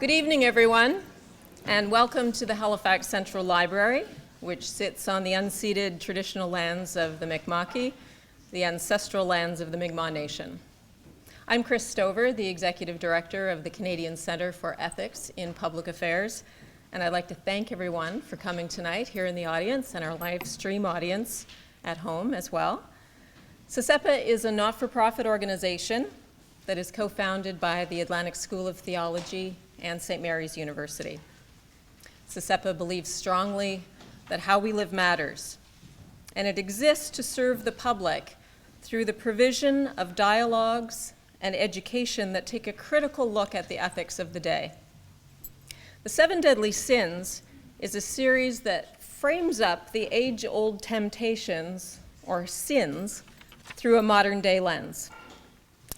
Good evening, everyone, and welcome to the Halifax Central Library, which sits on the unceded traditional lands of the Mi'kmaq, the ancestral lands of the Mi'kmaq Nation. I'm Chris Stover, the Executive Director of the Canadian Centre for Ethics in Public Affairs, and I'd like to thank everyone for coming tonight here in the audience and our live stream audience at home as well. CCEPA is a not-for-profit organization that is co-founded by the Atlantic School of Theology and St. Mary's University. CCEPA believes strongly that how we live matters, and it exists to serve the public through the provision of dialogues and education that take a critical look at the ethics of the day. The 7 Deadly Sins is a series that frames up the age-old temptations, or sins, through a modern-day lens.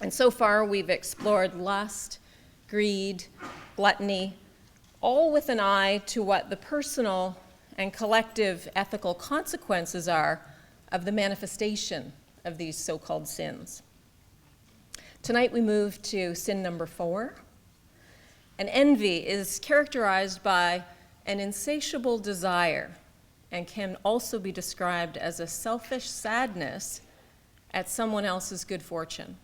And so far, we've explored lust, greed, gluttony, all with an eye to what the personal and collective ethical consequences are of the manifestation of these so-called sins. Tonight we move to sin number 4. And envy is characterized by an insatiable desire and can also be described as a selfish sadness at someone else's good fortune.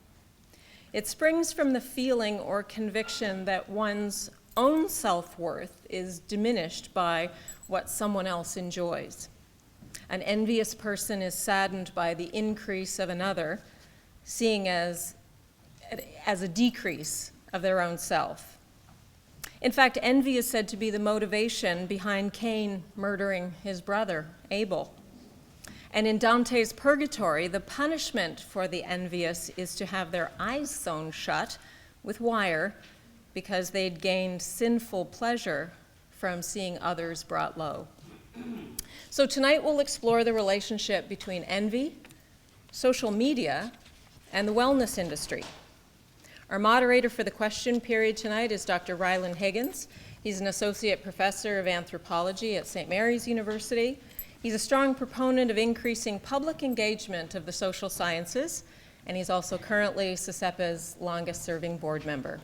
It springs from the feeling or conviction that one's own self-worth is diminished by what someone else enjoys. An envious person is saddened by the increase of another, seeing as a decrease of their own self. In fact, envy is said to be the motivation behind Cain murdering his brother, Abel. And in Dante's Purgatory, the punishment for the envious is to have their eyes sewn shut with wire because they'd gained sinful pleasure from seeing others brought low. So tonight we'll explore the relationship between envy, social media, and the wellness industry. Our moderator for the question period tonight is Dr. Ryland Higgins. He's an associate professor of anthropology at St. Mary's University. He's a strong proponent of increasing public engagement of the social sciences, and he's also currently CCEPA's longest-serving board member.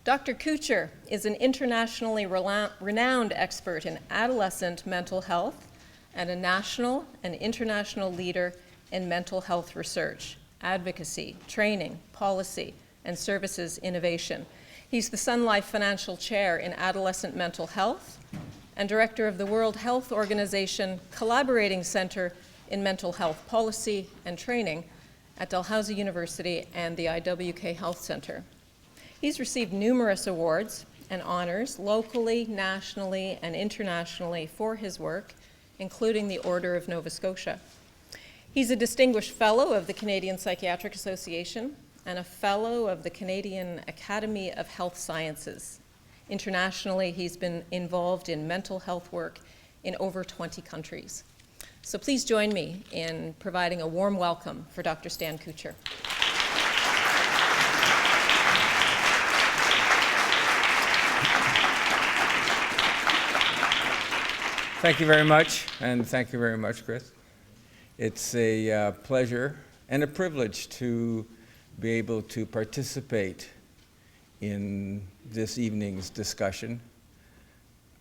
Dr. KUTCHER is an internationally renowned expert in adolescent mental health and a national and international leader in mental health research, advocacy, training, policy, and services innovation. He's the Sun Life Financial Chair in Adolescent Mental Health and director of the World Health Organization Collaborating Center in Mental Health Policy and Training at Dalhousie University and the IWK Health Center. He's received numerous awards and honors locally, nationally, and internationally for his work, including the Order of Nova Scotia. He's a distinguished fellow of the Canadian Psychiatric Association and a fellow of the Canadian Academy of Health Sciences. Internationally, he's been involved in mental health work in over 20 countries. So please join me in providing a warm welcome for Dr. Stan KUTCHER. Thank you very much, and thank you very much, Chris. It's a pleasure and a privilege to be able to participate in this evening's discussion.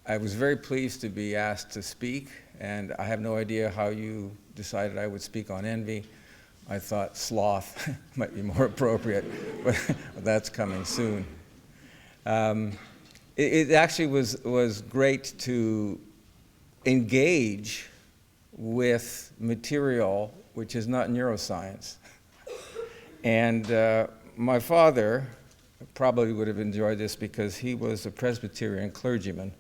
I was very pleased to be asked to speak, and I have no idea how you decided I would speak on envy. I thought sloth might be more appropriate, but that's coming soon. It actually was great to engage with material which is not neuroscience. And my father probably would have enjoyed this because he was a Presbyterian clergyman.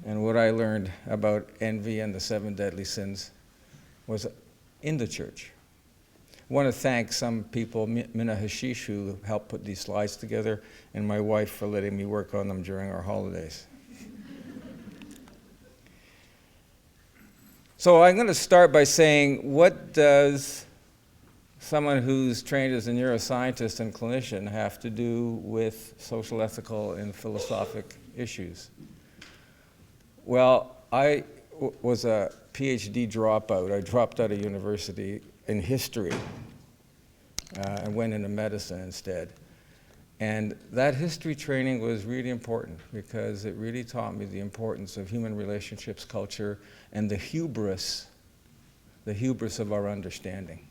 And what I learned about envy and the 7 deadly sins was in the church. I want to thank some people, Mina Hashish, who helped put these slides together, and my wife for letting me work on them during our holidays. So I'm going to start by saying, what does someone who's trained as a neuroscientist and clinician have to do with social, ethical, and philosophic issues? Well, I was a PhD dropout. I dropped out of university in history and went into medicine instead. And that history training was really important because it really taught me the importance of human relationships, culture, and the hubris of our understanding.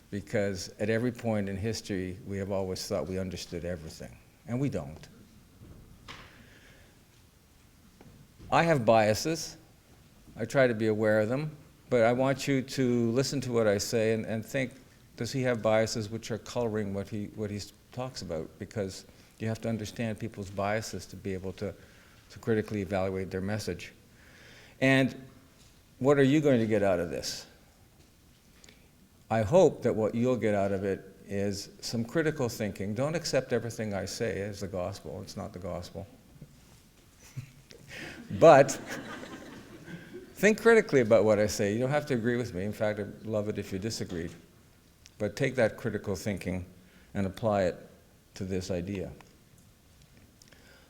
Because at every point in history, we have always thought we understood everything, and we don't. I have biases. I try to be aware of them, but I want you to listen to what I say and think, does he have biases which are coloring what he talks about? Because you have to understand people's biases to be able to critically evaluate their message. And what are you going to get out of this? I hope that what you'll get out of it is some critical thinking. Don't accept everything I say as the gospel. It's not the gospel. But think critically about what I say. You don't have to agree with me. In fact, I'd love it if you disagreed. But take that critical thinking and apply it to this idea.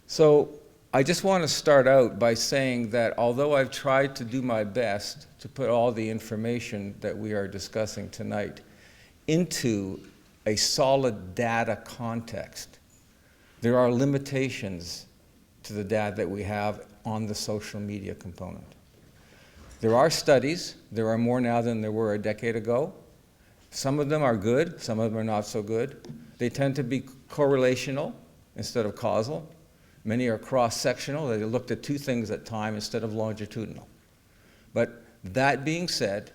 So I just want to start out by saying that although I've tried to do my best to put all the information that we are discussing tonight into a solid data context, there are limitations to the data that we have on the social media component. There are studies. There are more now than there were a decade ago. Some of them are good. Some of them are not so good. They tend to be correlational instead of causal. Many are cross-sectional. They looked at two things at a time instead of longitudinal. But that being said,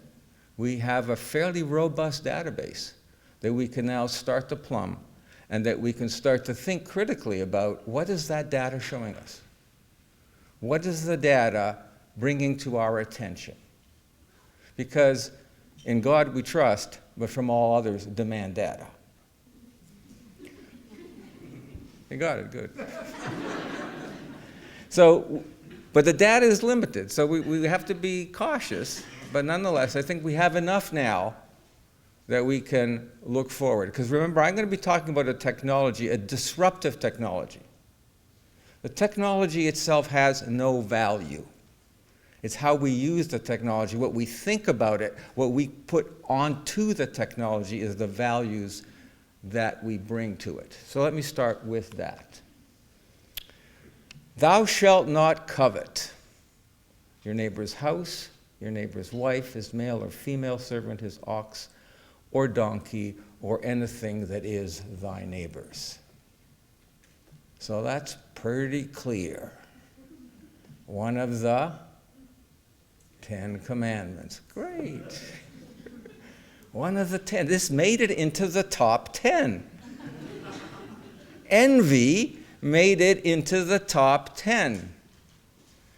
we have a fairly robust database that we can now start to plumb and that we can start to think critically about what is that data showing us? What is the data bringing to our attention? Because in God we trust, but from all others demand data. You got it, good. So, but the data is limited, so we have to be cautious, but nonetheless, I think we have enough now that we can look forward. Because remember, I'm going to be talking about a technology, a disruptive technology. The technology itself has no value. It's how we use the technology, what we think about it, what we put onto the technology is the values that we bring to it. So let me start with that. Thou shalt not covet your neighbor's house, your neighbor's wife, his male or female servant, his ox or donkey, or anything that is thy neighbor's. So that's pretty clear. One of the 10 Commandments. Great. One of the 10. This made it into the top 10. Envy made it into the top 10.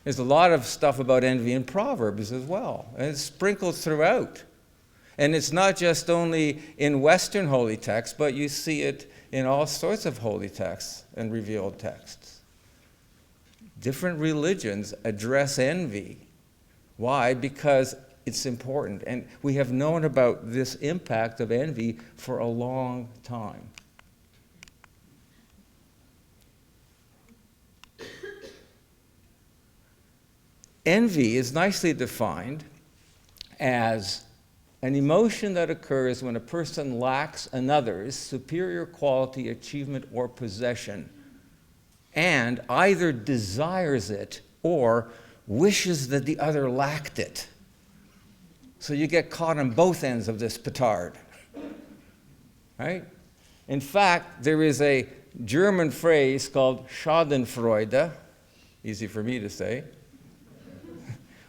There's a lot of stuff about envy in Proverbs as well. And it's sprinkled throughout. And it's not just only in Western holy texts, but you see it in all sorts of holy texts and revealed texts. Different religions address envy. Why? Because it's important. And we have known about this impact of envy for a long time. Envy is nicely defined as an emotion that occurs when a person lacks another's superior quality, achievement, or possession, and either desires it or wishes that the other lacked it. So you get caught on both ends of this petard, right? In fact, there is a German phrase called Schadenfreude, easy for me to say,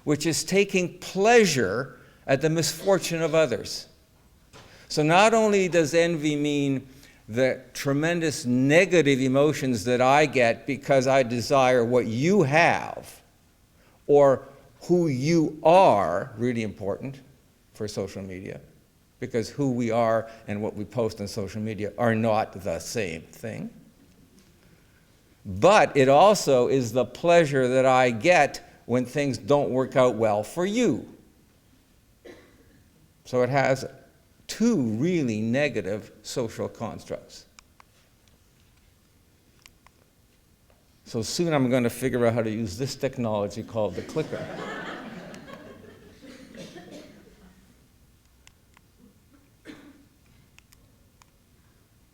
which is taking pleasure at the misfortune of others. So not only does envy mean the tremendous negative emotions that I get because I desire what you have, or who you are, really important for social media, because who we are and what we post on social media are not the same thing. But it also is the pleasure that I get when things don't work out well for you. So it has two really negative social constructs. So soon I'm going to figure out how to use this technology called the clicker.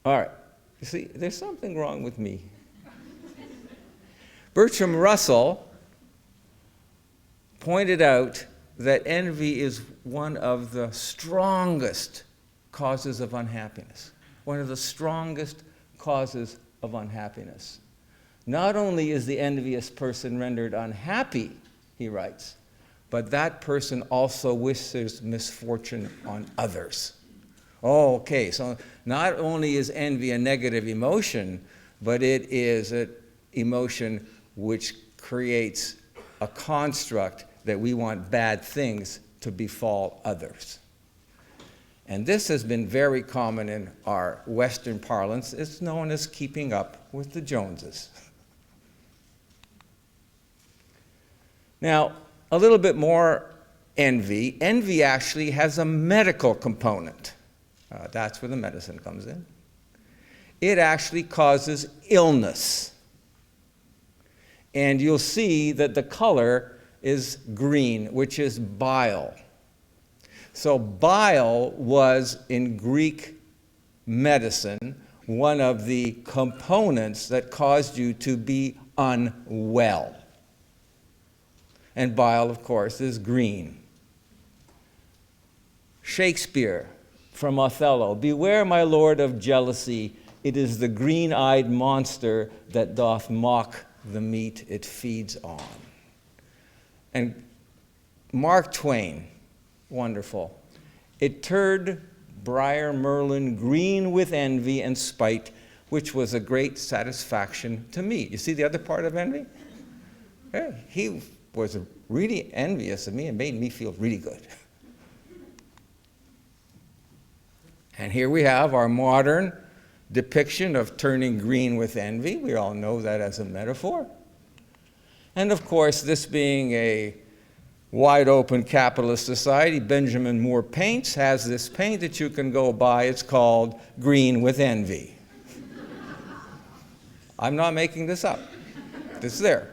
All right. You see, there's something wrong with me. Bertrand Russell pointed out that envy is one of the strongest causes of unhappiness. One of the strongest causes of unhappiness. Not only is the envious person rendered unhappy, he writes, but that person also wishes misfortune on others. Oh, okay, so not only is envy a negative emotion, but it is an emotion which creates a construct that we want bad things to befall others. And this has been very common in our Western parlance. It's known as keeping up with the Joneses. Now, a little bit more envy. Envy actually has a medical component. That's where the medicine comes in. It actually causes illness. And you'll see that the color is green, which is bile. So bile was, in Greek medicine, one of the components that caused you to be unwell. And bile, of course, is green. Shakespeare, from Othello, "Beware, my lord, of jealousy. It is the green-eyed monster that doth mock the meat it feeds on." And Mark Twain, wonderful. "It turned Briar Merlin green with envy and spite, which was a great satisfaction to me." You see the other part of envy? Yeah, he was really envious of me and made me feel really good. And here we have our modern depiction of turning green with envy. We all know that as a metaphor. And of course, this being a wide open capitalist society, Benjamin Moore Paints has this paint that you can go buy. It's called Green with Envy. I'm not making this up. It's there.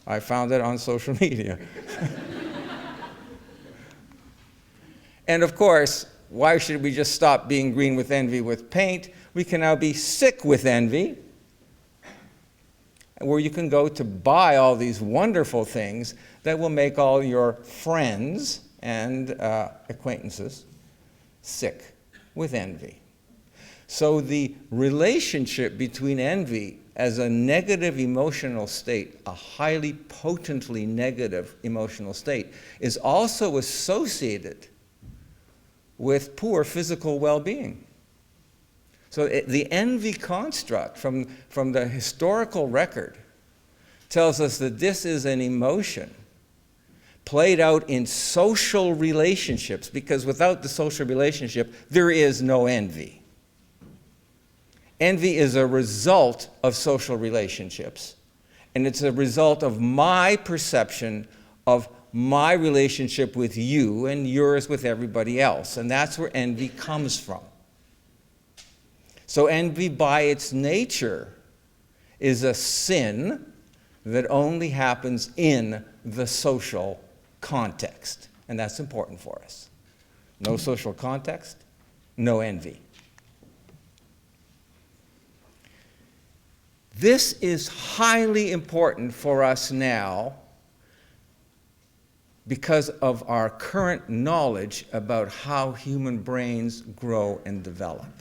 I found it on social media. And of course, why should we just stop being green with envy with paint? We can now be sick with envy, where you can go to buy all these wonderful things that will make all your friends and acquaintances sick with envy. So the relationship between envy as a negative emotional state, a highly potently negative emotional state, is also associated with poor physical well-being. So the envy construct from the historical record tells us that this is an emotion played out in social relationships, because without the social relationship, there is no envy. Envy is a result of social relationships, and it's a result of my perception of my relationship with you and yours with everybody else, and that's where envy comes from. So envy by its nature is a sin that only happens in the social context, and that's important for us. No social context, no envy. This is highly important for us now because of our current knowledge about how human brains grow and develop.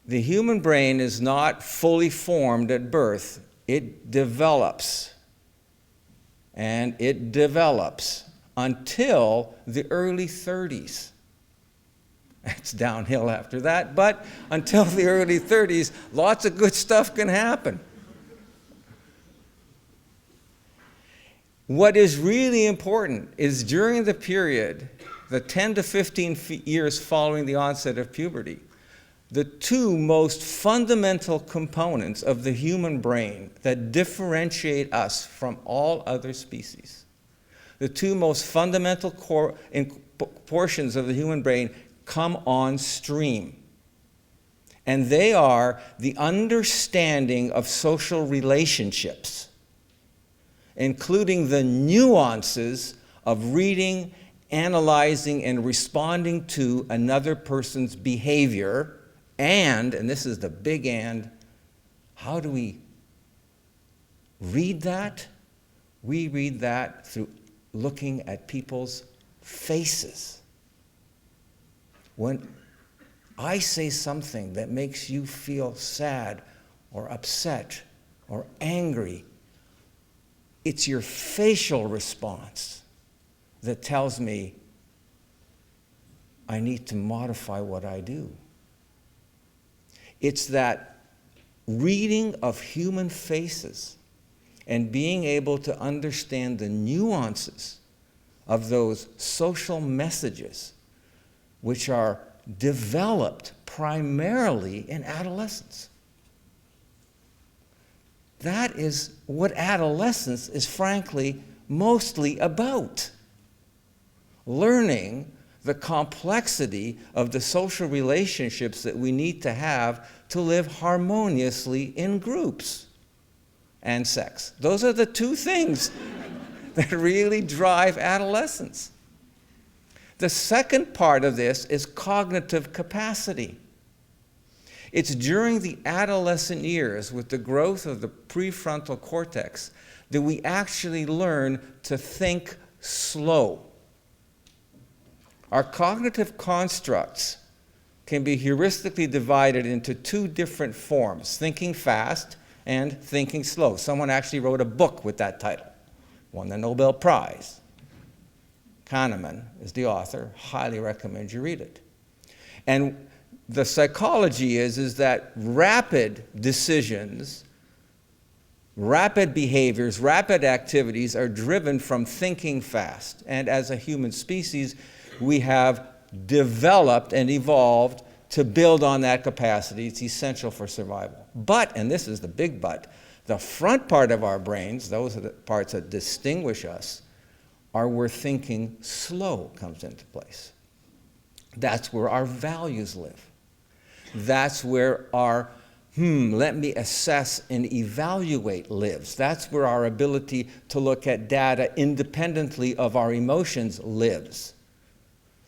The human brain is not fully formed at birth. It develops. And it develops until the early 30s. It's downhill after that, but until the early 30s, lots of good stuff can happen. What is really important is during the period, the 10 to 15 years following the onset of puberty, the two most fundamental components of the human brain that differentiate us from all other species, the two most fundamental portions of the human brain come on stream. And they are the understanding of social relationships, including the nuances of reading, analyzing, and responding to another person's behavior And this is the big and, how do we read that? We read that through looking at people's faces. When I say something that makes you feel sad or upset or angry, it's your facial response that tells me I need to modify what I do. It's that reading of human faces and being able to understand the nuances of those social messages which are developed primarily in adolescence. That is what adolescence is frankly mostly about. Learning the complexity of the social relationships that we need to have to live harmoniously in groups and sex. Those are the two things that really drive adolescence. The second part of this is cognitive capacity. It's during the adolescent years, with the growth of the prefrontal cortex, that we actually learn to think slow. Our cognitive constructs can be heuristically divided into two different forms, thinking fast and thinking slow. Someone actually wrote a book with that title, won the Nobel Prize. Kahneman is the author. Highly recommend you read it. And the psychology is that rapid decisions, rapid behaviors, rapid activities are driven from thinking fast. And as a human species, we have developed and evolved to build on that capacity. It's essential for survival. But, and this is the big but, the front part of our brains, those are the parts that distinguish us, are where thinking slow comes into place. That's where our values live. That's where our, let me assess and evaluate lives. That's where our ability to look at data independently of our emotions lives.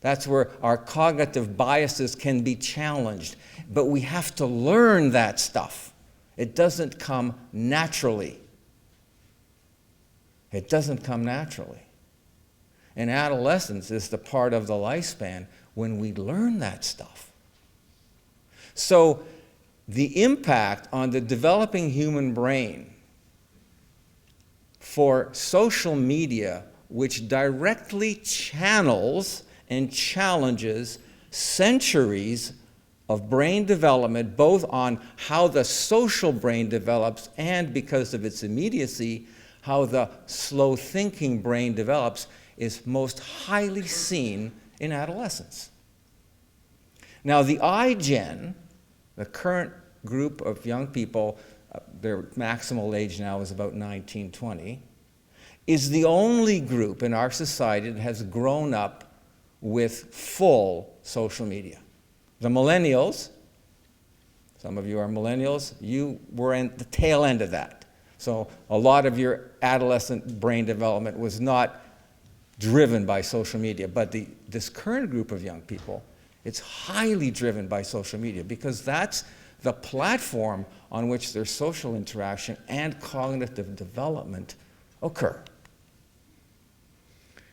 That's where our cognitive biases can be challenged. But we have to learn that stuff. It doesn't come naturally. It doesn't come naturally. And adolescence is the part of the lifespan when we learn that stuff. So the impact on the developing human brain for social media, which directly channels and challenges centuries of brain development, both on how the social brain develops and, because of its immediacy, how the slow-thinking brain develops, is most highly seen in adolescence. Now, the iGen, the current group of young people, their maximal age now is about 19, 20, is the only group in our society that has grown up with full social media. The millennials, some of you are millennials, you were in the tail end of that. So a lot of your adolescent brain development was not driven by social media. But this current group of young people, it's highly driven by social media because that's the platform on which their social interaction and cognitive development occur.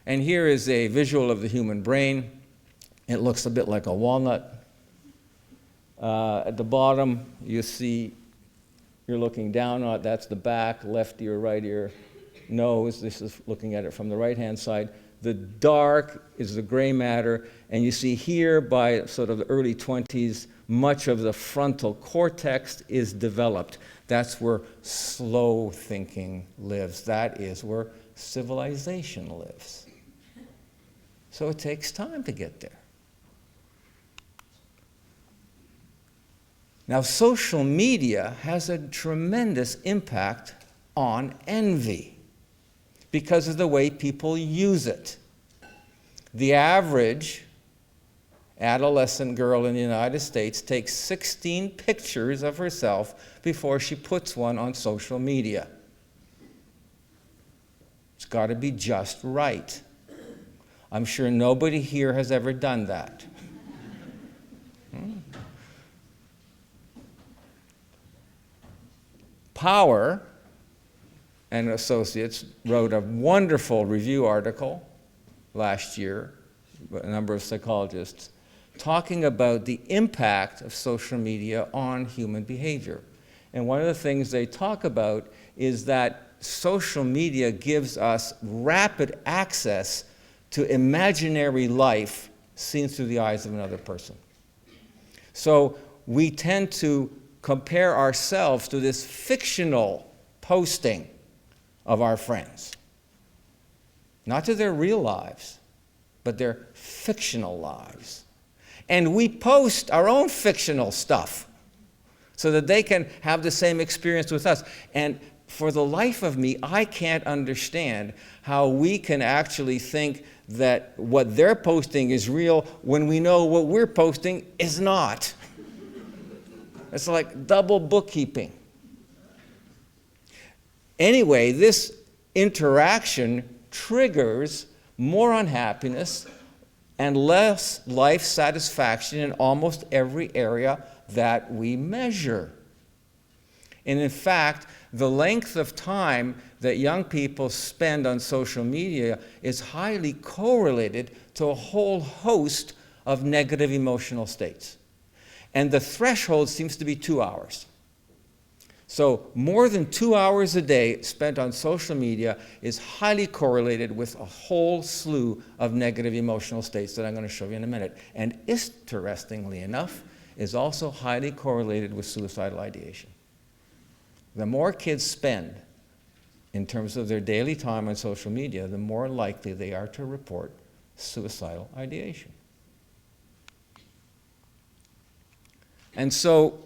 And here is a visual of the human brain. It looks a bit like a walnut. At the bottom, you see, you're looking down on it, that's the back, left ear, right ear, nose. This is looking at it from the right-hand side. The dark is the gray matter, and you see here by sort of the early 20s, much of the frontal cortex is developed. That's where slow thinking lives. That is where civilization lives. So it takes time to get there. Now, social media has a tremendous impact on envy because of the way people use it. The average adolescent girl in the United States takes 16 pictures of herself before she puts one on social media. It's got to be just right. I'm sure nobody here has ever done that. Power and Associates wrote a wonderful review article last year, a number of psychologists, talking about the impact of social media on human behavior. And one of the things they talk about is that social media gives us rapid access to imaginary life seen through the eyes of another person. So we tend to compare ourselves to this fictional posting of our friends. Not to their real lives, but their fictional lives. And we post our own fictional stuff so that they can have the same experience with us. And for the life of me, I can't understand how we can actually think that what they're posting is real when we know what we're posting is not. It's like double bookkeeping. Anyway, this interaction triggers more unhappiness and less life satisfaction in almost every area that we measure. And in fact, the length of time that young people spend on social media is highly correlated to a whole host of negative emotional states. And the threshold seems to be 2 hours. So more than 2 hours a day spent on social media is highly correlated with a whole slew of negative emotional states that I'm going to show you in a minute. And interestingly enough, is also highly correlated with suicidal ideation. The more kids spend in terms of their daily time on social media, the more likely they are to report suicidal ideation. And so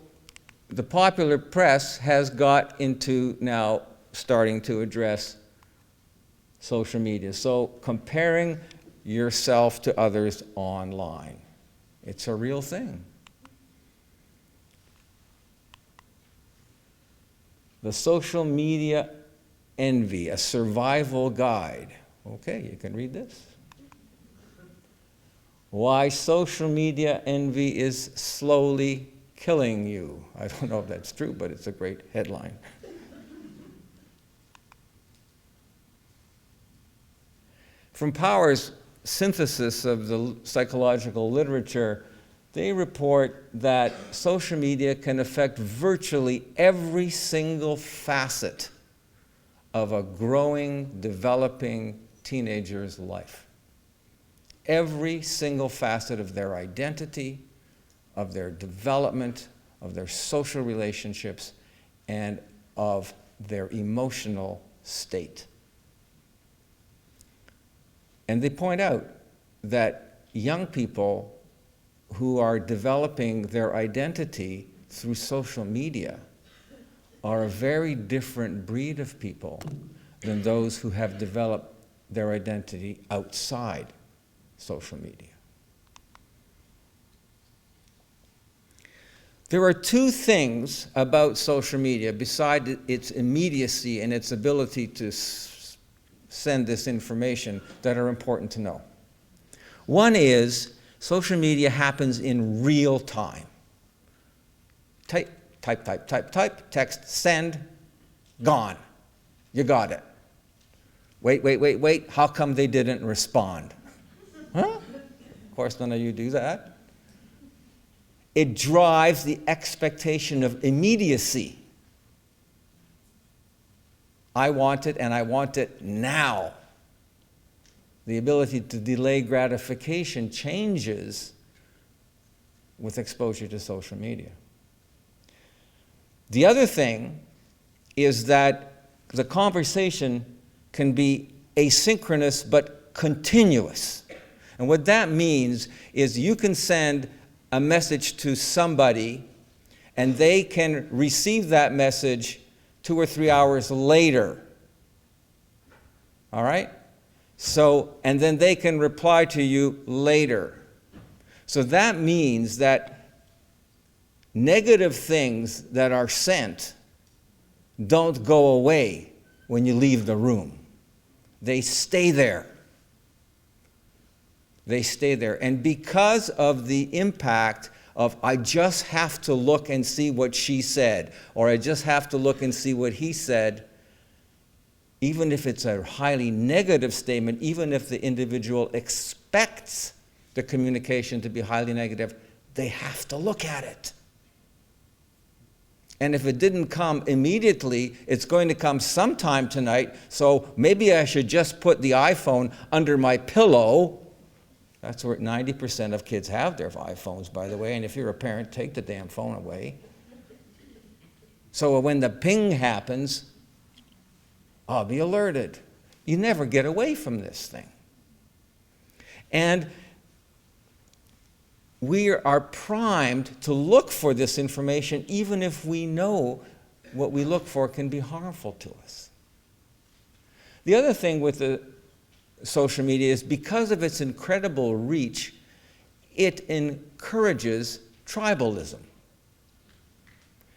the popular press has got into now starting to address social media. So comparing yourself to others online, it's a real thing. The Social Media Envy, a Survival Guide. Okay, you can read this. Why social media envy is slowly killing you. I don't know if that's true, but it's a great headline. From Power's synthesis of the psychological literature, they report that social media can affect virtually every single facet of a growing, developing teenager's life. Every single facet of their identity, of their development, of their social relationships, and of their emotional state. And they point out that young people who are developing their identity through social media are a very different breed of people than those who have developed their identity outside social media. There are two things about social media, besides its immediacy and its ability to send this information, that are important to know. One is social media happens in real time. Type, type, type, type, type, text, send, gone. You got it. Wait, wait, wait, wait. How come they didn't respond? Huh? Of course, none of you do that. It drives the expectation of immediacy. I want it, and I want it now. The ability to delay gratification changes with exposure to social media. The other thing is that the conversation can be asynchronous but continuous. And what that means is you can send a message to somebody and they can receive that message 2 or 3 hours later. All right? So, and then they can reply to you later. So that means that negative things that are sent don't go away when you leave the room. They stay there. They stay there. And because of the impact of I just have to look and see what she said, or I just have to look and see what he said, even if it's a highly negative statement, even if the individual expects the communication to be highly negative, they have to look at it. And if it didn't come immediately, it's going to come sometime tonight, so maybe I should just put the iPhone under my pillow. That's where 90% of kids have their iPhones, by the way, and if you're a parent, take the damn phone away. So when the ping happens, I'll be alerted. You never get away from this thing. And we are primed to look for this information even if we know what we look for can be harmful to us. The other thing with the social media is because of its incredible reach, it encourages tribalism.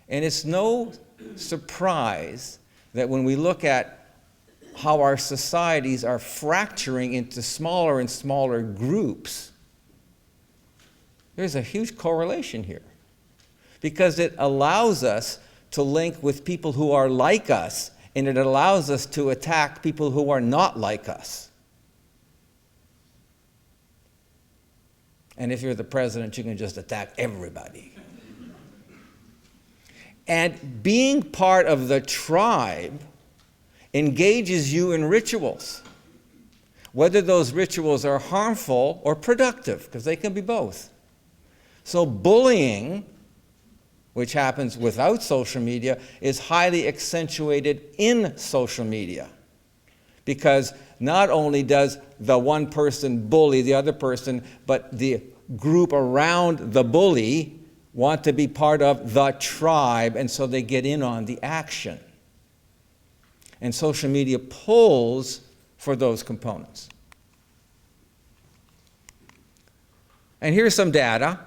And it's no surprise that when we look at how our societies are fracturing into smaller and smaller groups, there's a huge correlation here. Because it allows us to link with people who are like us, and it allows us to attack people who are not like us. And if you're the president, you can just attack everybody. And being part of the tribe engages you in rituals, whether those rituals are harmful or productive, because they can be both. So bullying, which happens without social media, is highly accentuated in social media. Because not only does the one person bully the other person, but the group around the bully want to be part of the tribe, and so they get in on the action. And social media pulls for those components. And here's some data.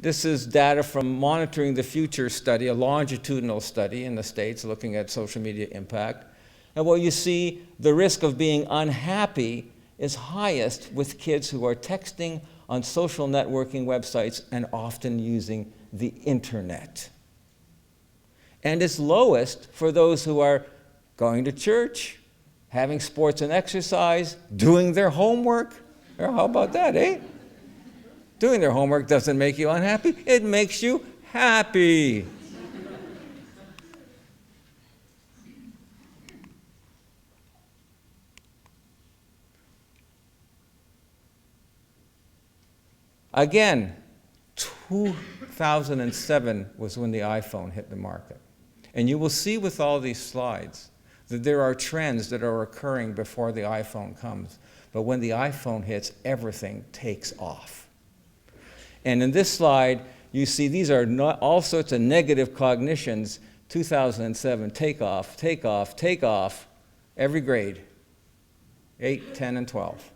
This is data from Monitoring the Future study, a longitudinal study in the States looking at social media impact. And what you see, the risk of being unhappy is highest with kids who are texting on social networking websites and often using the internet. And it's lowest for those who are going to church, having sports and exercise, doing their homework. Or how about that, eh? Doing their homework doesn't make you unhappy, it makes you happy. Again, 2007 was when the iPhone hit the market. And you will see with all these slides that there are trends that are occurring before the iPhone comes. But when the iPhone hits, everything takes off. And in this slide, you see these are all sorts of negative cognitions. 2007, take off, take off, take off, every grade, 8, 10, and 12.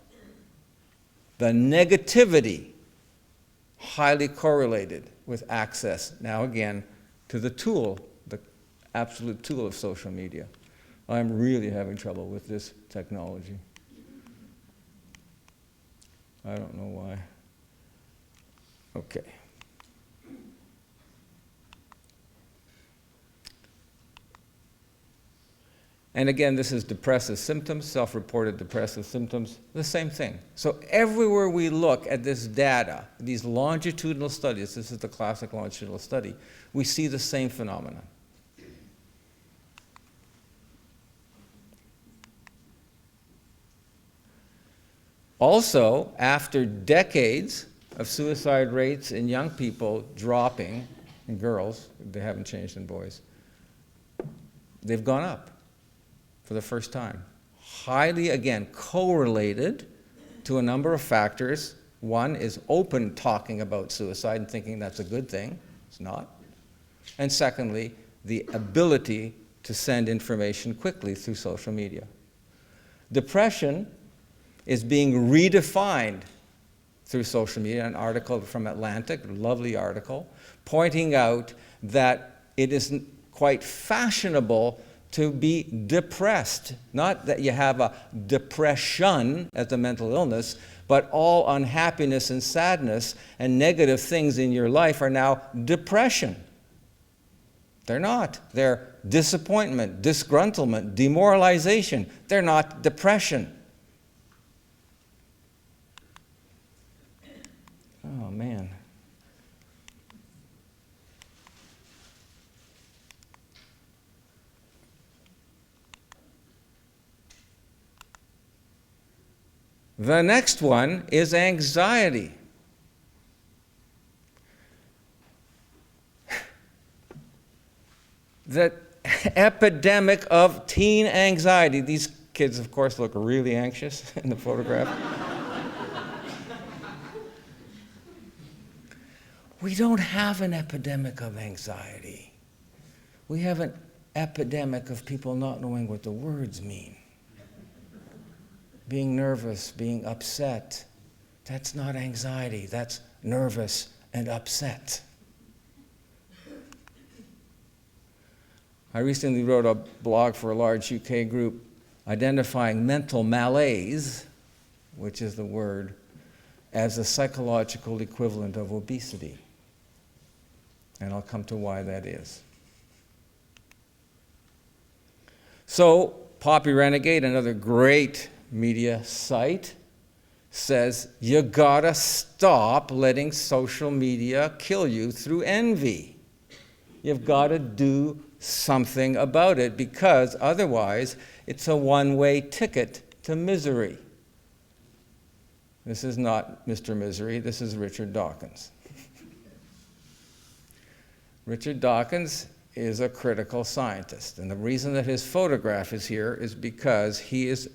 The negativity highly correlated with access, now again, to the tool, the absolute tool of social media. I'm really having trouble with this technology. I don't know why. Okay. And again, this is depressive symptoms, self-reported depressive symptoms, the same thing. So everywhere we look at this data, these longitudinal studies, this is the classic longitudinal study, we see the same phenomenon. Also, after decades of suicide rates in young people dropping, in girls, they haven't changed in boys, they've gone up for the first time. Highly, again, correlated to a number of factors. One is open talking about suicide and thinking that's a good thing. It's not. And secondly, the ability to send information quickly through social media. Depression is being redefined through social media. An article from Atlantic, a lovely article, pointing out that it isn't quite fashionable to be depressed. Not that you have a depression as a mental illness, but all unhappiness and sadness and negative things in your life are now depression. They're not. They're disappointment, disgruntlement, demoralization. They're not depression. Oh, man. The next one is anxiety. The epidemic of teen anxiety. These kids, of course, look really anxious in the photograph. We don't have an epidemic of anxiety. We have an epidemic of people not knowing what the words mean. Being nervous, being upset. That's not anxiety, that's nervous and upset. I recently wrote a blog for a large UK group identifying mental malaise, which is the word, as a psychological equivalent of obesity. And I'll come to why that is. So, Poppy Renegade, another great media site, says you gotta stop letting social media kill you through envy. You've gotta do something about it, because otherwise it's a one-way ticket to misery. This is not Mr. Misery, this is Richard Dawkins. Richard Dawkins is a critical scientist, and the reason that his photograph is here is because he is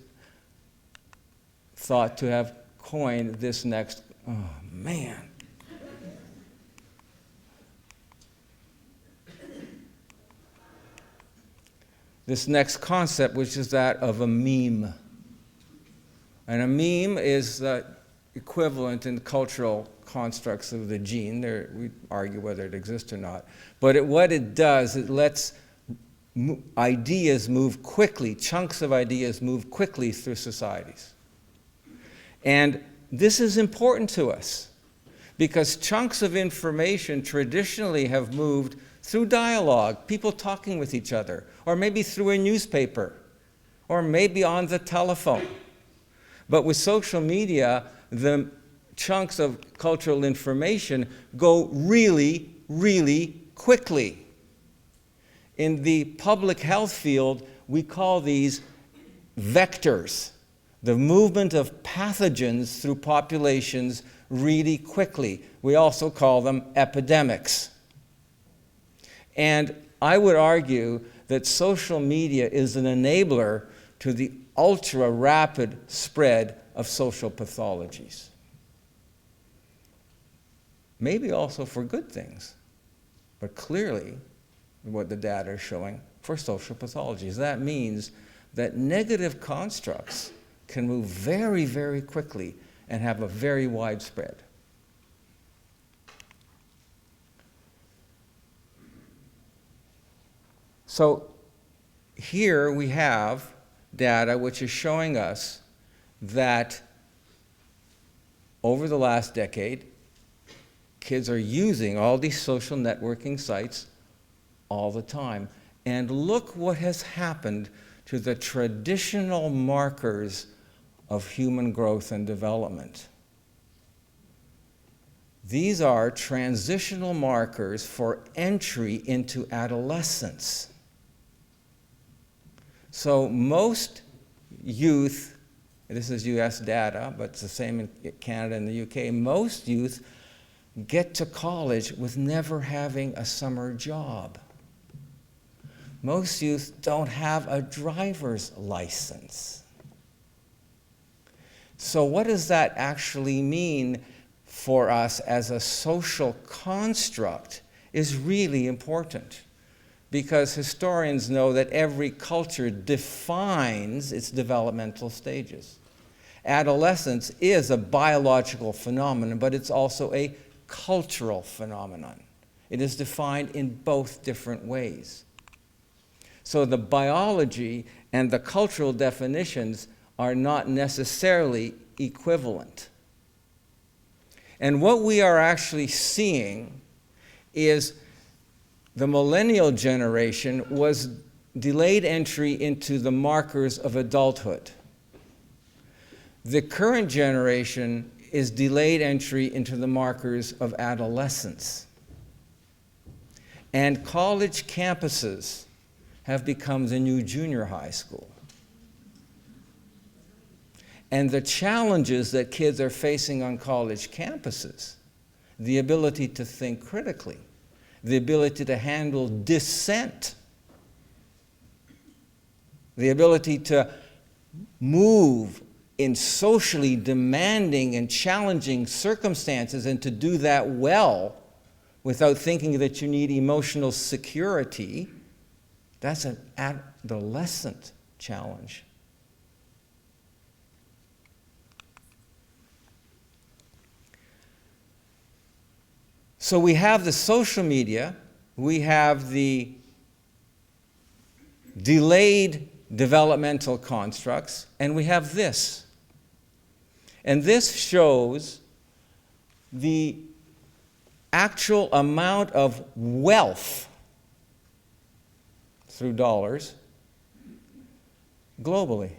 thought to have coined this next, oh man. This next concept, which is that of a meme. And a meme is the equivalent in cultural constructs of the gene. We argue whether it exists or not. But what it does, it lets ideas move quickly, chunks of ideas move quickly through societies. And this is important to us because chunks of information traditionally have moved through dialogue, people talking with each other, or maybe through a newspaper, or maybe on the telephone. But with social media, the chunks of cultural information go really, really quickly. In the public health field, we call these vectors, the movement of pathogens through populations really quickly. We also call them epidemics. And I would argue that social media is an enabler to the ultra-rapid spread of social pathologies. Maybe also for good things, but clearly what the data is showing for social pathologies. That means that negative constructs can move very, very quickly and have a very wide spread. So here we have data which is showing us that over the last decade, kids are using all these social networking sites all the time. And look what has happened to the traditional markers of human growth and development. These are transitional markers for entry into adolescence. So most youth, this is US data, but it's the same in Canada and the UK, most youth get to college with never having a summer job. Most youth don't have a driver's license. So what does that actually mean for us as a social construct is really important, because historians know that every culture defines its developmental stages. Adolescence is a biological phenomenon, but it's also a cultural phenomenon. It is defined in both different ways. So the biology and the cultural definitions are not necessarily equivalent. And what we are actually seeing is the millennial generation was delayed entry into the markers of adulthood. The current generation is delayed entry into the markers of adolescence. And college campuses have become the new junior high school. And the challenges that kids are facing on college campuses, the ability to think critically, the ability to handle dissent, the ability to move in socially demanding and challenging circumstances and to do that well without thinking that you need emotional security, that's an adolescent challenge. So we have the social media, we have the delayed developmental constructs, and we have this. And this shows the actual amount of wealth through dollars globally.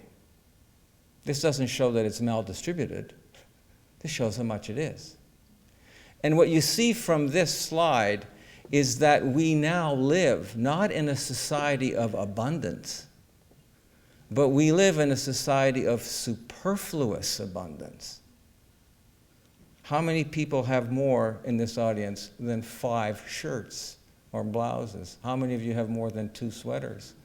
This doesn't show that it's maldistributed. This shows how much it is. And what you see from this slide is that we now live not in a society of abundance, but we live in a society of superfluous abundance. How many people have more in this audience than 5 shirts or blouses? How many of you have more than 2 sweaters?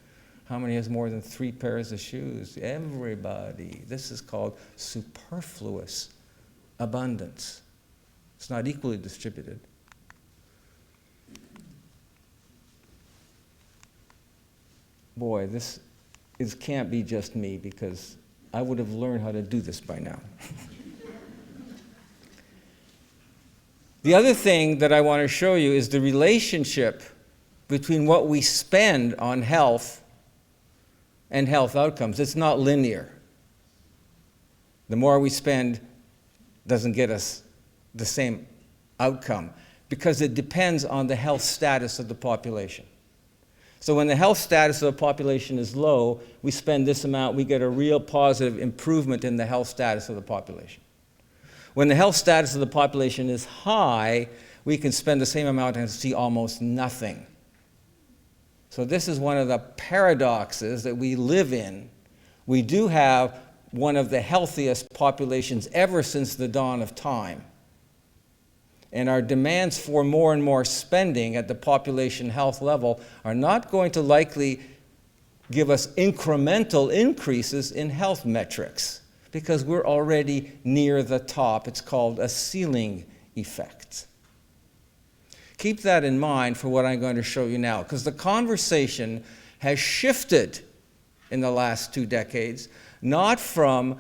How many has more than 3 pairs of shoes? Everybody. This is called superfluous abundance. It's not equally distributed. Boy, this can't be just me, because I would have learned how to do this by now. The other thing that I want to show you is the relationship between what we spend on health and health outcomes. It's not linear. The more we spend doesn't get us the same outcome, because it depends on the health status of the population. So when the health status of the population is low, we spend this amount, we get a real positive improvement in the health status of the population. When the health status of the population is high, we can spend the same amount and see almost nothing. So this is one of the paradoxes that we live in. We do have one of the healthiest populations ever since the dawn of time. And our demands for more and more spending at the population health level are not going to likely give us incremental increases in health metrics, because we're already near the top. It's called a ceiling effect. Keep that in mind for what I'm going to show you now, because the conversation has shifted in the last 2 decades, not from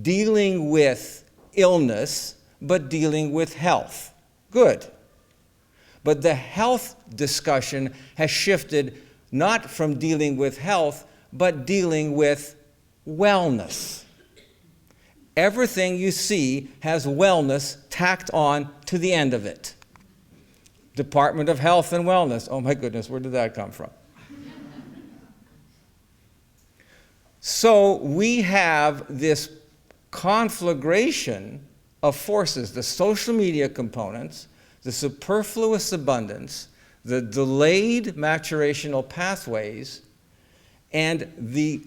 dealing with illness, but dealing with health. Good. But the health discussion has shifted not from dealing with health, but dealing with wellness. Everything you see has wellness tacked on to the end of it. Department of Health and Wellness. Oh my goodness, where did that come from? So we have this conflagration of forces, the social media components, the superfluous abundance, the delayed maturational pathways, and the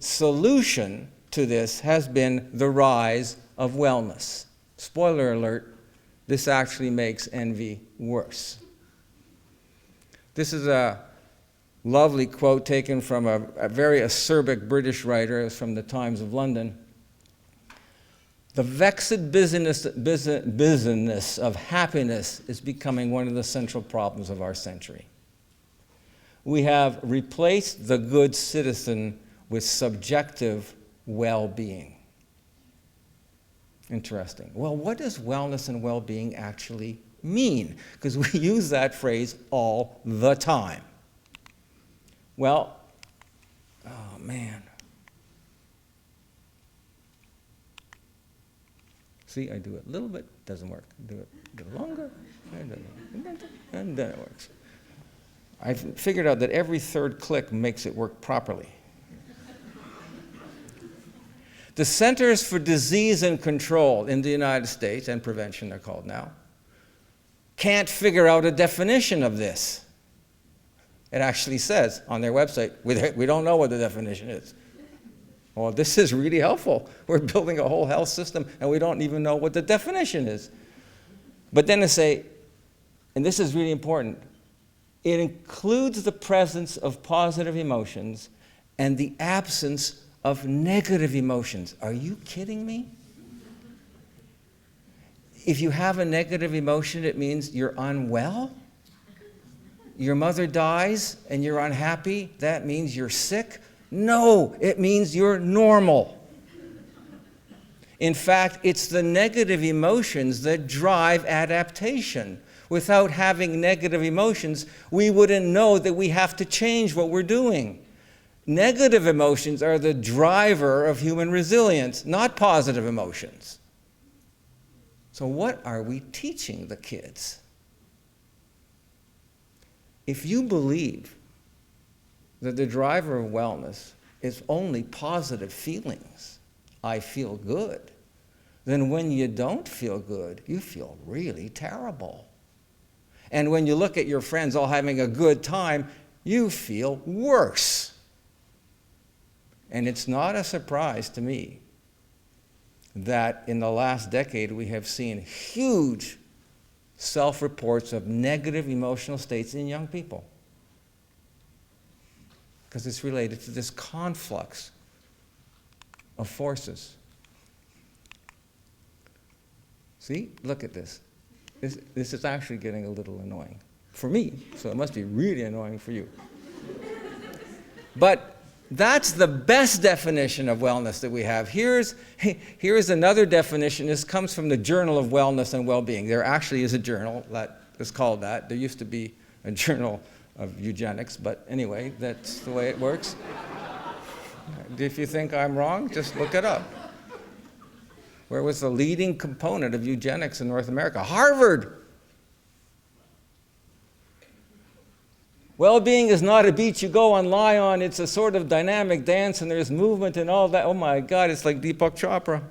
solution to this has been the rise of wellness. Spoiler alert, this actually makes envy worse. This is a lovely quote taken from a very acerbic British writer. It's from the Times of London. The vexed business of happiness is becoming one of the central problems of our century. We have replaced the good citizen with subjective well-being. Interesting. Well, what does wellness and well-being actually mean? Because we use that phrase all the time. Well, oh man. See, I do it a little bit, doesn't work. Do it a little longer, and then it works. I've figured out that every third click makes it work properly. The Centers for Disease and Control in the United States, and prevention they're called now, can't figure out a definition of this. It actually says on their website, we don't know what the definition is. Well, this is really helpful. We're building a whole health system and we don't even know what the definition is. But then they say, and this is really important, it includes the presence of positive emotions and the absence of negative emotions. Are you kidding me? If you have a negative emotion, it means you're unwell? Your mother dies and you're unhappy, that means you're sick? No, it means you're normal. In fact, it's the negative emotions that drive adaptation. Without having negative emotions, we wouldn't know that we have to change what we're doing. Negative emotions are the driver of human resilience, not positive emotions. So what are we teaching the kids? If you believe that the driver of wellness is only positive feelings, I feel good, then when you don't feel good, you feel really terrible. And when you look at your friends all having a good time, you feel worse. And it's not a surprise to me that in the last decade we have seen huge self-reports of negative emotional states in young people. Because it's related to this conflux of forces. See, look at this. This is actually getting a little annoying for me, so it must be really annoying for you. But that's the best definition of wellness that we have. Here's another definition. This comes from the Journal of Wellness and Wellbeing. There actually is a journal that is called that. There used to be a journal of eugenics, but anyway, that's the way it works. If you think I'm wrong, just look it up. Where was the leading component of eugenics in North America? Harvard! Well-being is not a beach you go and lie on. It's a sort of dynamic dance, and there's movement and all that. Oh my God, it's like Deepak Chopra.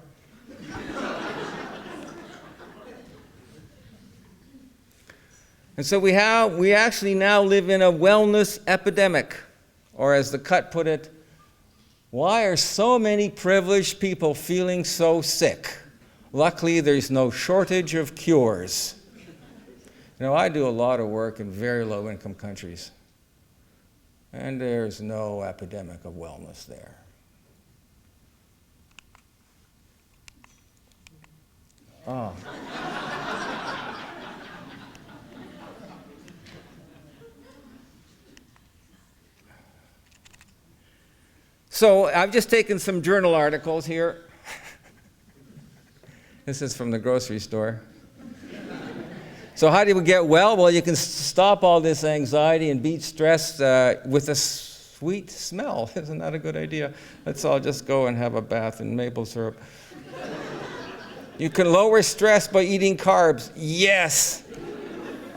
And so we actually now live in a wellness epidemic, or as the Cut put it, why are so many privileged people feeling so sick? Luckily, there's no shortage of cures. You know, I do a lot of work in very low-income countries, and there's no epidemic of wellness there. Oh. So I've just taken some journal articles here. This is from the grocery store. So how do we get well? Well, you can stop all this anxiety and beat stress with a sweet smell. Isn't that a good idea? Let's all just go and have a bath in maple syrup. You can lower stress by eating carbs. Yes.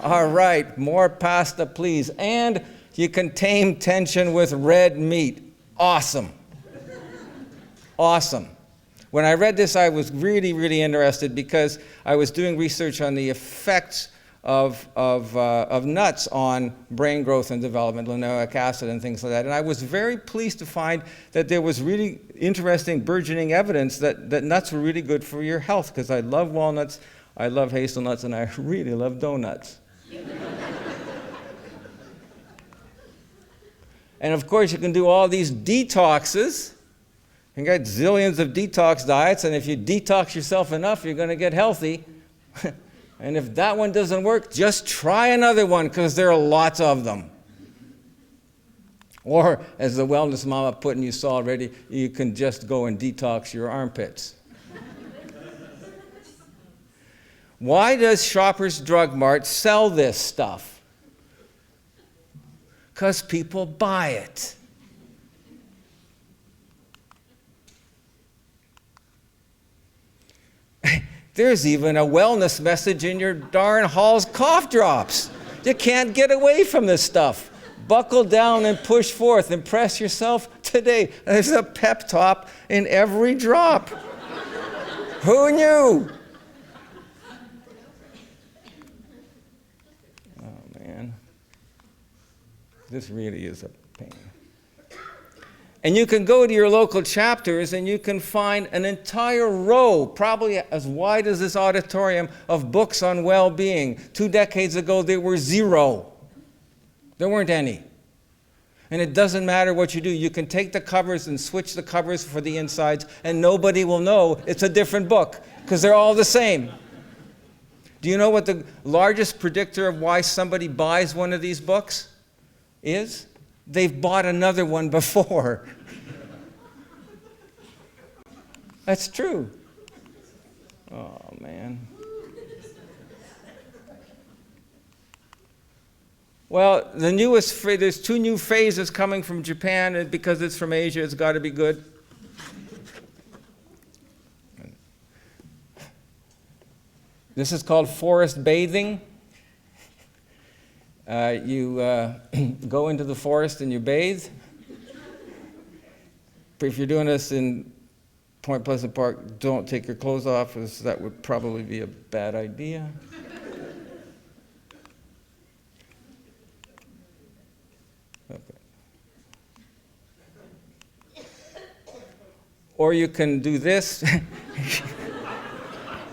All right, more pasta, please. And you can tame tension with red meat. Awesome. Awesome. When I read this, I was really, really interested because I was doing research on the effects of nuts on brain growth and development, linoleic acid and things like that. And I was very pleased to find that there was really interesting, burgeoning evidence that nuts were really good for your health, because I love walnuts, I love hazelnuts, and I really love donuts. And of course, you can do all these detoxes. You can get zillions of detox diets, and if you detox yourself enough, you're going to get healthy. And if that one doesn't work, just try another one, because there are lots of them. Or, as the wellness mama put, and you saw already, you can just go and detox your armpits. Why does Shoppers Drug Mart sell this stuff? Because people buy it. There's even a wellness message in your darn Hall's cough drops. You can't get away from this stuff. Buckle down and push forth. Impress yourself today. There's a pep talk in every drop. Who knew? Oh, man. This really is a pain. And you can go to your local chapters and you can find an entire row, probably as wide as this auditorium, of books on well-being. 2 decades ago, there were 0. There weren't any. And it doesn't matter what you do. You can take the covers and switch the covers for the insides, and nobody will know it's a different book, because they're all the same. Do you know what the largest predictor of why somebody buys one of these books is? They've bought another one before. That's true. Oh, man. Well, there's 2 new phases coming from Japan, and because it's from Asia, it's got to be good. This is called forest bathing. You go into the forest and you bathe. If you're doing this in Point Pleasant Park, don't take your clothes off, as that would probably be a bad idea. Okay. Or you can do this.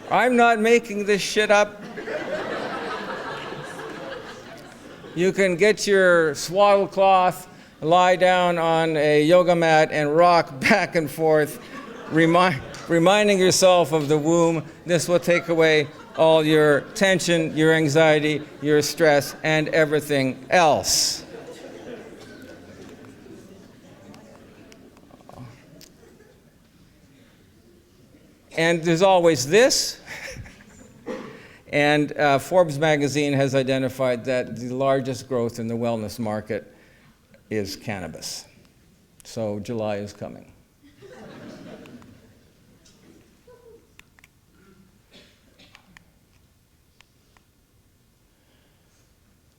I'm not making this shit up. You can get your swaddle cloth, lie down on a yoga mat, and rock back and forth, reminding yourself of the womb. This will take away all your tension, your anxiety, your stress, and everything else. And there's always this. And Forbes magazine has identified that the largest growth in the wellness market is cannabis. So July is coming.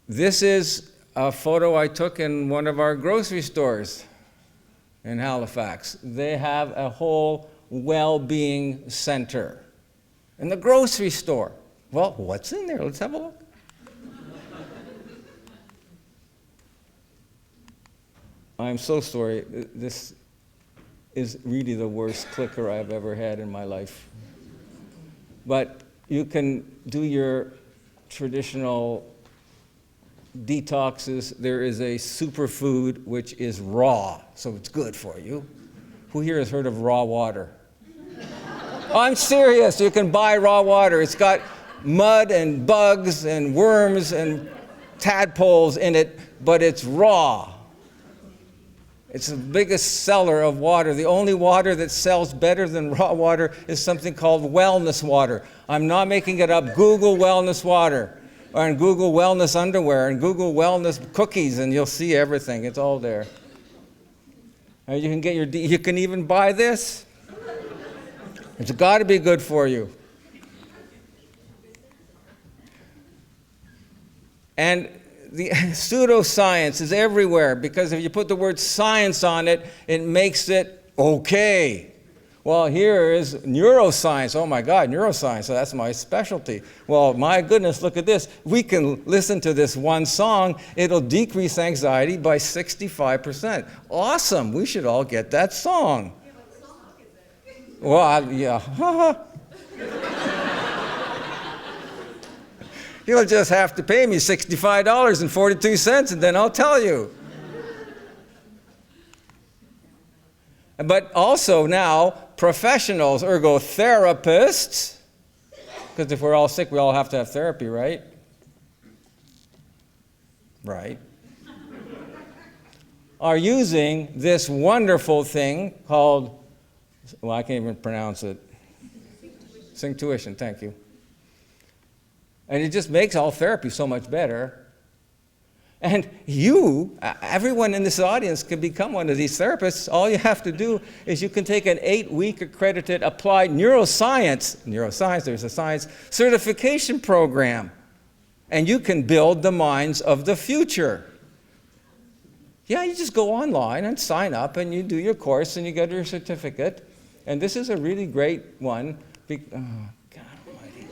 This is a photo I took in one of our grocery stores in Halifax. They have a whole well-being center in the grocery store. Well, what's in there? Let's have a look. I'm so sorry. This is really the worst clicker I've ever had in my life. But you can do your traditional detoxes. There is a superfood which is raw, so it's good for you. Who here has heard of raw water? I'm serious. You can buy raw water. It's got mud and bugs and worms and tadpoles in it, but it's raw. It's the biggest seller of water. The only water that sells better than raw water is something called wellness water. I'm not making it up. Google wellness water, and Google wellness underwear, and Google wellness cookies, and you'll see everything. It's all there. And you can get you can even buy this. It's got to be good for you. And the pseudoscience is everywhere, because if you put the word science on it, it makes it okay. Well, here is neuroscience. Oh my God, neuroscience, so that's my specialty. Well, my goodness, look at this. We can listen to this one song. It'll decrease anxiety by 65%. Awesome, we should all get that song. Yeah, what song is it? Well, yeah. You'll just have to pay me $65.42, and then I'll tell you. But also now, professionals, ergo therapists, because if we're all sick, we all have to have therapy, right? Right. Are using this wonderful thing called, well, I can't even pronounce it. Synctuition, thank you. And it just makes all therapy so much better. And you, everyone in this audience can become one of these therapists. All you have to do is you can take an 8-week accredited applied neuroscience, there's a science certification program, and you can build the minds of the future. Yeah, you just go online and sign up and you do your course and you get your certificate. And this is a really great one. Oh, God almighty.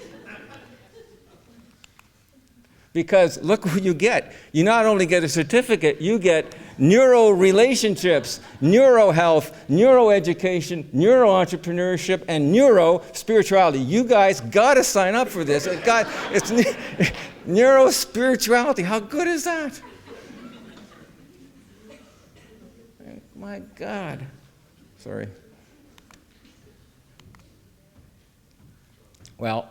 Because look what you get. You not only get a certificate, you get neuro relationships, neuro health, neuro education, neuro entrepreneurship, and neuro spirituality. You guys got to sign up for this. It's neuro spirituality. How good is that? My God. Sorry. Well,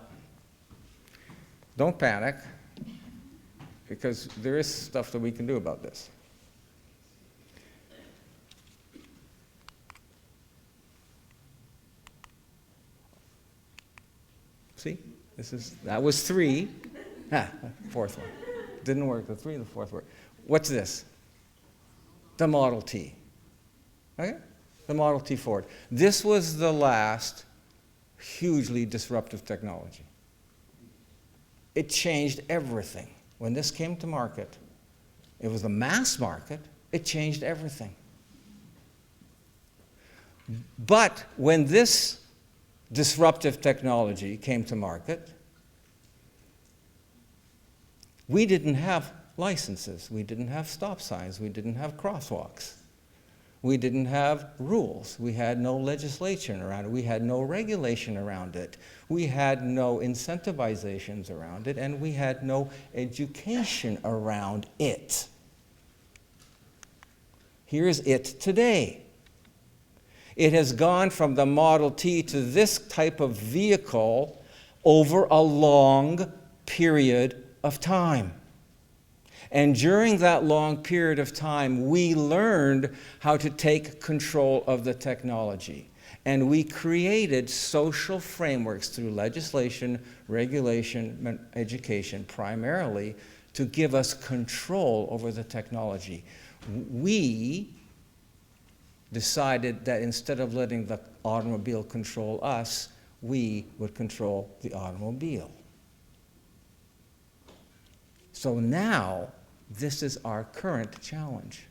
don't panic, because there is stuff that we can do about this. See? That was 3. Fourth one. Didn't work. The 3 and the fourth work. What's this? The Model T. Okay? The Model T Ford. This was the last hugely disruptive technology. It changed everything. When this came to market, it was the mass market, it changed everything. But when this disruptive technology came to market, we didn't have licenses, we didn't have stop signs, we didn't have crosswalks. We didn't have rules. We had no legislation around it. We had no regulation around it. We had no incentivizations around it, and we had no education around it. Here's it today. It has gone from the Model T to this type of vehicle over a long period of time. And during that long period of time, we learned how to take control of the technology. And we created social frameworks through legislation, regulation, education, primarily to give us control over the technology. We decided that instead of letting the automobile control us, we would control the automobile. So now, this is our current challenge.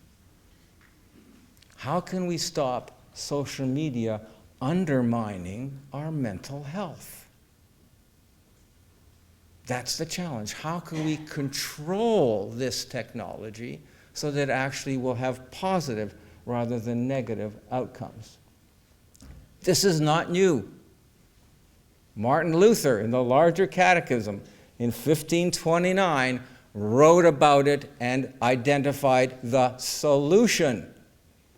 How can we stop social media undermining our mental health? That's the challenge. How can we control this technology so that it actually will have positive rather than negative outcomes? This is not new. Martin Luther, in the Larger Catechism in 1529, wrote about it and identified the solution.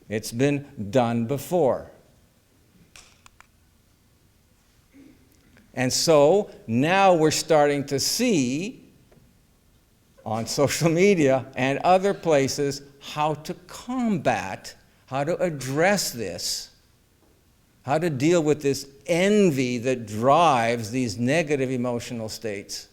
It's been done before. And so now we're starting to see on social media and other places how to combat, how to address this, how to deal with this envy that drives these negative emotional states.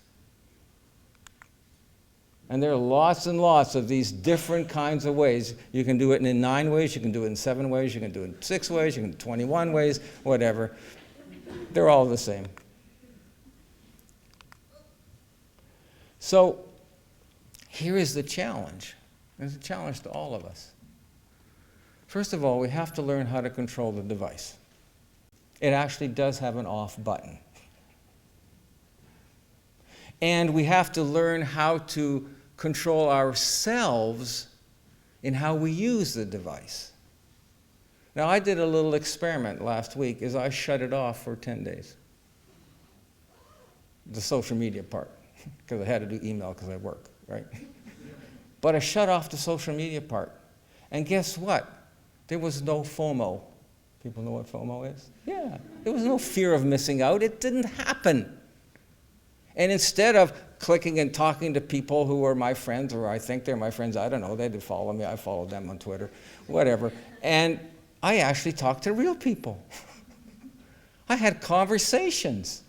And there are lots and lots of these different kinds of ways. You can do it in 9 ways, you can do it in 7 ways, you can do it in 6 ways, you can do it in 21 ways, whatever. They're all the same. So here is the challenge. There's a challenge to all of us. First of all, we have to learn how to control the device. It actually does have an off button. And we have to learn how to control ourselves in how we use the device. Now, I did a little experiment last week as I shut it off for 10 days. The social media part, because I had to do email because I work, right? But I shut off the social media part. And guess what? There was no FOMO. People know what FOMO is? Yeah. There was no fear of missing out. It didn't happen. And instead of clicking and talking to people who are my friends, or I think they're my friends, I don't know, they did follow me, I followed them on Twitter, whatever, and I actually talked to real people. I had conversations.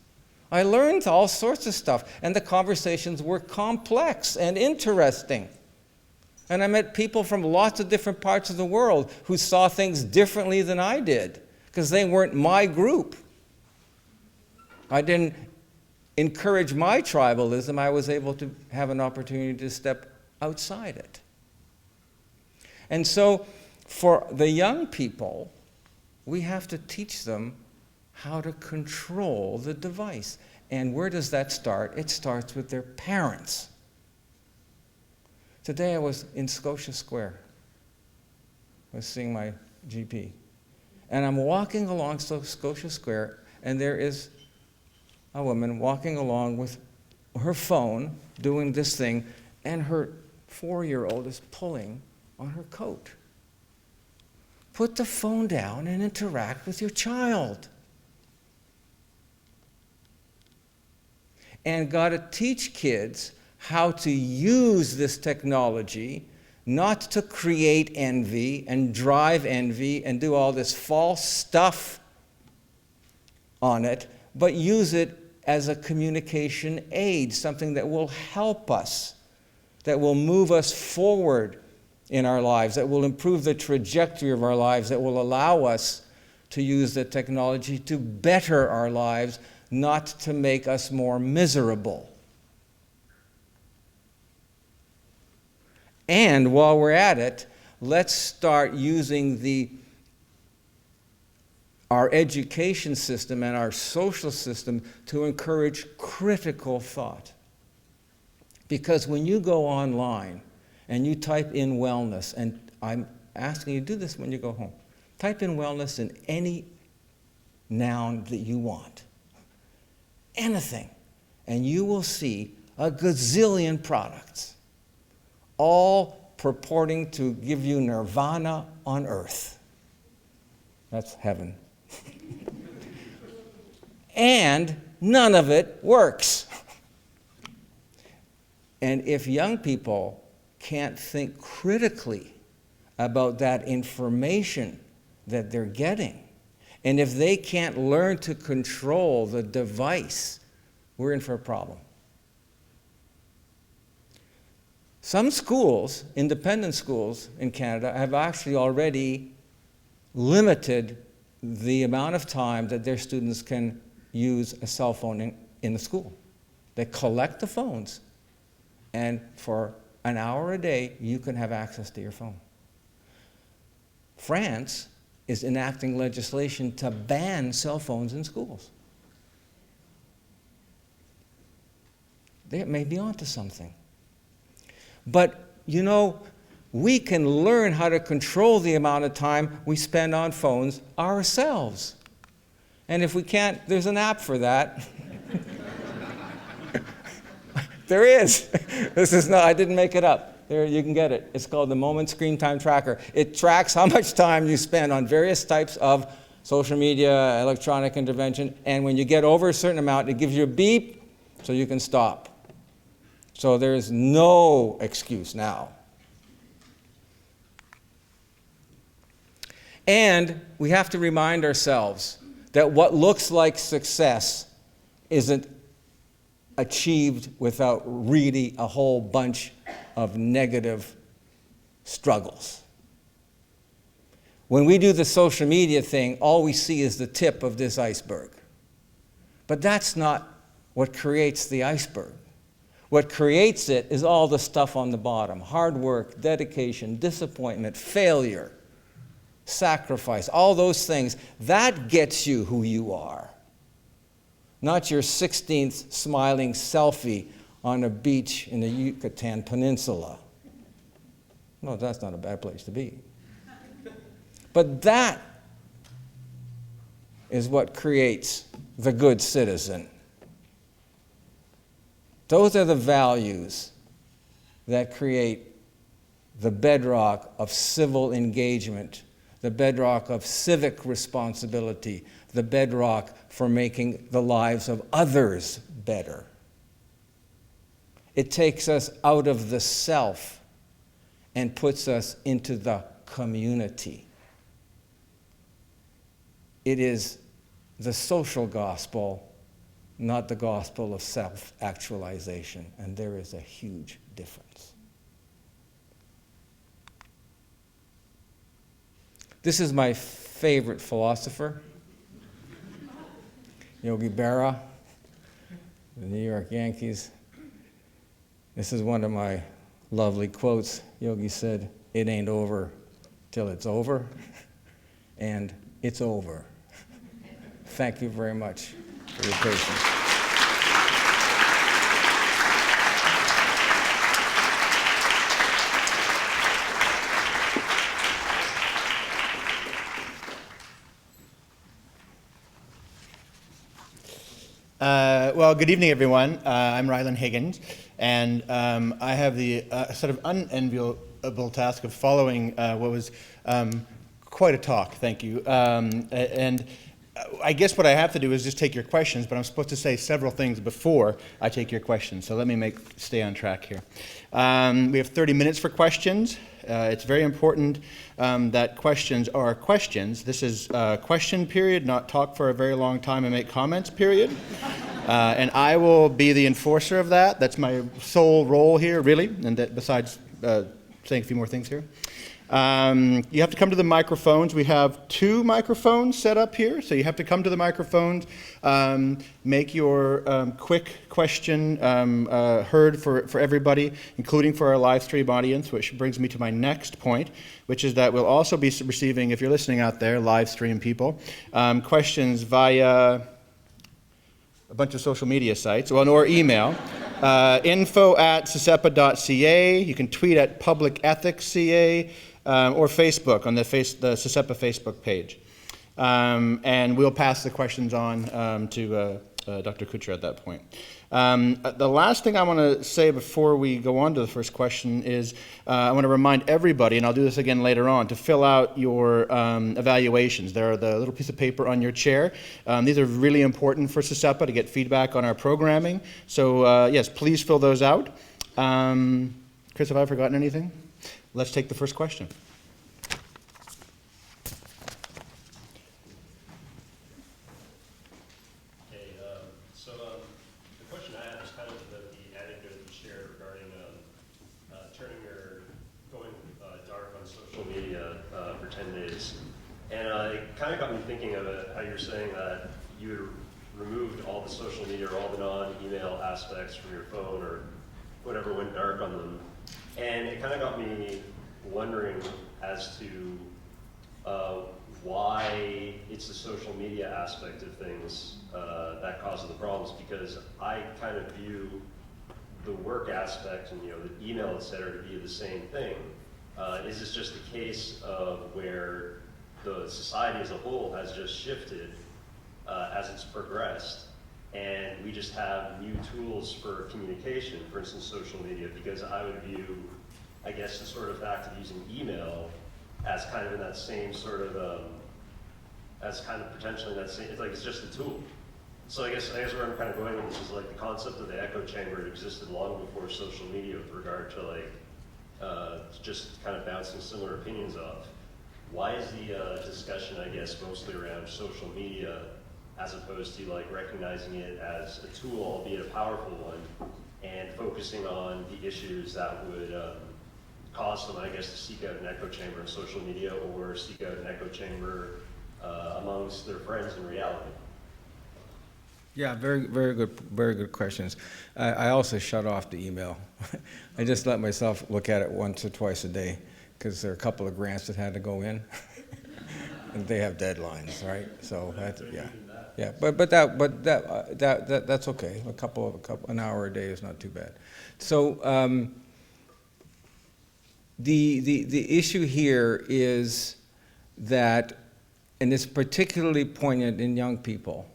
I learned all sorts of stuff, and the conversations were complex and interesting. And I met people from lots of different parts of the world who saw things differently than I did, because they weren't my group. I didn't encourage my tribalism. I was able to have an opportunity to step outside it. And so for the young people, we have to teach them how to control the device. And where does that start? It starts with their parents. Today I was in Scotia Square. I was seeing my GP. And I'm walking along Scotia Square, and there is a woman walking along with her phone, doing this thing, and her 4-year-old is pulling on her coat. Put the phone down and interact with your child. And got to teach kids how to use this technology, not to create envy and drive envy and do all this false stuff on it, but use it as a communication aid, something that will help us, that will move us forward in our lives, that will improve the trajectory of our lives, that will allow us to use the technology to better our lives, not to make us more miserable. And while we're at it, let's start using our education system and our social system to encourage critical thought. Because when you go online and you type in wellness, and I'm asking you to do this when you go home, type in wellness in any noun that you want. Anything. And you will see a gazillion products, all purporting to give you nirvana on earth. That's heaven. And none of it works. And if young people can't think critically about that information that they're getting, and if they can't learn to control the device, we're in for a problem. Some schools, independent schools in Canada, have actually already limited the amount of time that their students can use a cell phone in the school. They collect the phones, and for an hour a day, you can have access to your phone. France is enacting legislation to ban cell phones in schools. They may be onto something. But, you know, we can learn how to control the amount of time we spend on phones ourselves. And if we can't, there's an app for that. There is. This is not, I didn't make it up. There, you can get it. It's called the Moment Screen Time Tracker. It tracks how much time you spend on various types of social media, electronic intervention, and when you get over a certain amount, it gives you a beep so you can stop. So there's no excuse now. And we have to remind ourselves that what looks like success isn't achieved without really a whole bunch of negative struggles. When we do the social media thing, all we see is the tip of this iceberg. But that's not what creates the iceberg. What creates it is all the stuff on the bottom: hard work, dedication, disappointment, failure, sacrifice, all those things. That gets you who you are. Not your 16th smiling selfie on a beach in the Yucatan Peninsula. No, that's not a bad place to be. But that is what creates the good citizen. Those are the values that create the bedrock of civil engagement, the bedrock of civic responsibility, the bedrock for making the lives of others better. It takes us out of the self and puts us into the community. It is the social gospel, not the gospel of self-actualization, and there is a huge difference. This is my favorite philosopher, Yogi Berra, the New York Yankees. This is one of my lovely quotes. Yogi said, "It ain't over till it's over," and it's over. Thank you very much for your patience. Well, good evening, everyone. I'm Rylan Higgins, and I have the sort of unenviable task of following what was quite a talk, thank you. And I guess what I have to do is just take your questions, but I'm supposed to say several things before I take your questions, so let me stay on track here. We have 30 minutes for questions. It's very important that questions are questions. This is question period, not talk for a very long time and make comments period. And I will be the enforcer of that. That's my sole role here, really, and that besides saying a few more things here. You have to come to the microphones. We have 2 microphones set up here, so you have to come to the microphones, make your quick question heard for everybody, including for our live stream audience, which brings me to my next point, which is that we'll also be receiving, if you're listening out there, live stream people, questions via a bunch of social media sites, or email. info@ccepa.ca. You can tweet at publicethicsca. Or Facebook on the CCEPA Facebook page. And we'll pass the questions on to Dr. KUTCHER at that point. The last thing I want to say before we go on to the first question is I want to remind everybody, and I'll do this again later on, to fill out your evaluations. There are the little piece of paper on your chair. These are really important for CCEPA to get feedback on our programming. So yes, please fill those out. Chris, have I forgotten anything? Let's take the first question. Okay, so the question I have is kind of the anecdote you shared regarding going dark on social media for 10 days. And it kind of got me thinking of it, how you're saying that you had removed all the social media or all the non-email aspects from your phone or whatever went dark on them. And it kind of got me wondering as to why it's the social media aspect of things that causes the problems, because I kind of view the work aspect and the email, et cetera, to be the same thing. Is this just a case of where the society as a whole has just shifted as it's progressed, and we just have new tools for communication, for instance, social media? Because I would view, I guess, the sort of fact of using email as kind of in that same sort of, as kind of potentially that same, it's just a tool. So I guess where I'm kind of going with this is like the concept of the echo chamber existed long before social media with regard to like, just kind of bouncing similar opinions off. Why is the discussion, I guess, mostly around social media as opposed to like recognizing it as a tool, albeit a powerful one, and focusing on the issues that would cause someone, I guess, to seek out an echo chamber in social media or seek out an echo chamber amongst their friends in reality? Yeah, very good questions. I also shut off the email. I just let myself look at it once or twice a day because there are a couple of grants that had to go in, and they have deadlines, right? So yeah. But that's okay. An hour a day is not too bad. So the issue here is that, and it's particularly poignant in young people,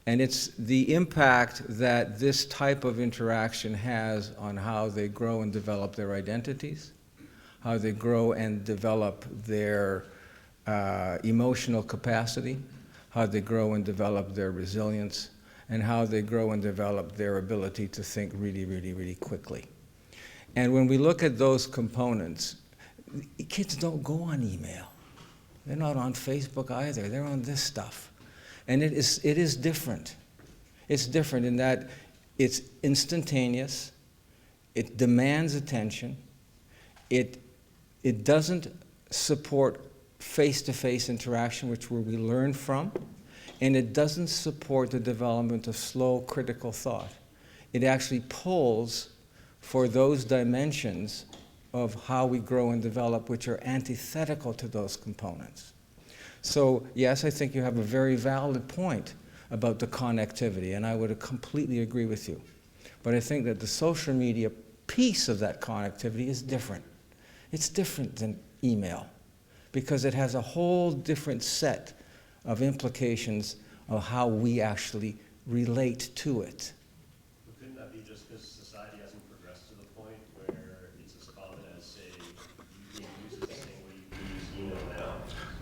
and it's the impact that this type of interaction has on how they grow and develop their identities, how they grow and develop their emotional capacity, how they grow and develop their resilience, and how they grow and develop their ability to think really, really, really quickly. And when we look at those components, kids don't go on email. They're not on Facebook either. They're on this stuff. And it is different. It's different in that it's instantaneous, it demands attention, it doesn't support face-to-face interaction, which where we learn from, and it doesn't support the development of slow critical thought. It actually pulls for those dimensions of how we grow and develop, which are antithetical to those components. So yes, I think you have a very valid point about the connectivity, and I would completely agree with you. But I think that the social media piece of that connectivity is different. It's different than email, because it has a whole different set of implications of how we actually relate to it. But couldn't that be just because society hasn't progressed to the point where it's as common as, say, you can use it the same way you use email now?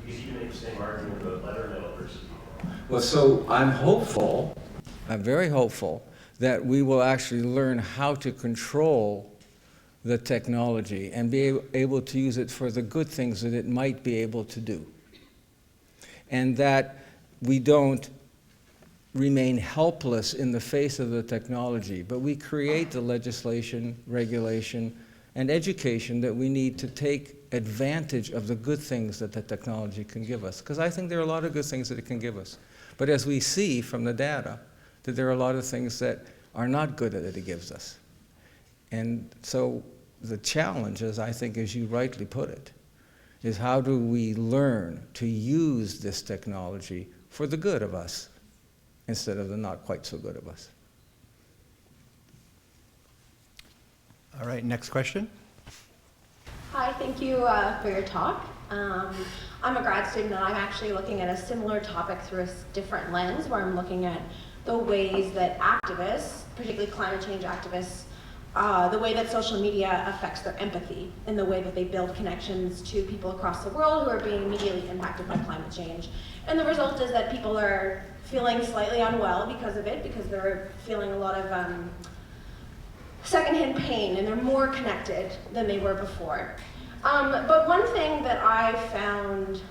Because you can make the same argument about letter mail versus email. Well, so I'm hopeful, I'm very hopeful, that we will actually learn how to control the technology and be able to use it for the good things that it might be able to do. And that we don't remain helpless in the face of the technology, but we create the legislation, regulation, and education that we need to take advantage of the good things that the technology can give us. Because I think there are a lot of good things that it can give us. But as we see from the data, that there are a lot of things that are not good that it gives us. And so the challenge, as I think, as you rightly put it, is how do we learn to use this technology for the good of us instead of the not quite so good of us. All right, next question. Hi, thank you for your talk. I'm a grad student and I'm actually looking at a similar topic through a different lens where I'm looking at the ways that activists, particularly climate change activists, the way that social media affects their empathy and the way that they build connections to people across the world who are being immediately impacted by climate change. And the result is that people are feeling slightly unwell because of it, because they're feeling a lot of secondhand pain and they're more connected than they were before. But one thing that I found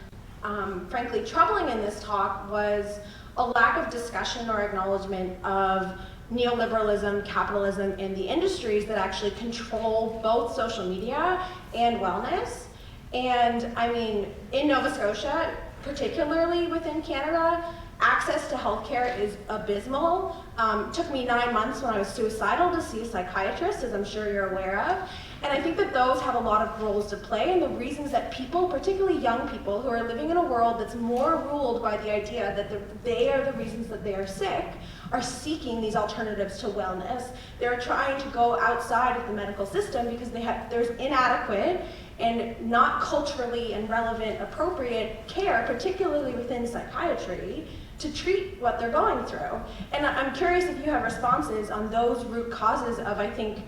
frankly troubling in this talk was a lack of discussion or acknowledgement of neoliberalism, capitalism, and the industries that actually control both social media and wellness. And I mean, in Nova Scotia, particularly within Canada, access to healthcare is abysmal. It took me 9 months when I was suicidal to see a psychiatrist, as I'm sure you're aware of. And I think that those have a lot of roles to play, and the reasons that people, particularly young people, who are living in a world that's more ruled by the idea that they are the reasons that they are sick, are seeking these alternatives to wellness. They're trying to go outside of the medical system because there's inadequate and not culturally and relevant appropriate care, particularly within psychiatry, to treat what they're going through. And I'm curious if you have responses on those root causes of, I think,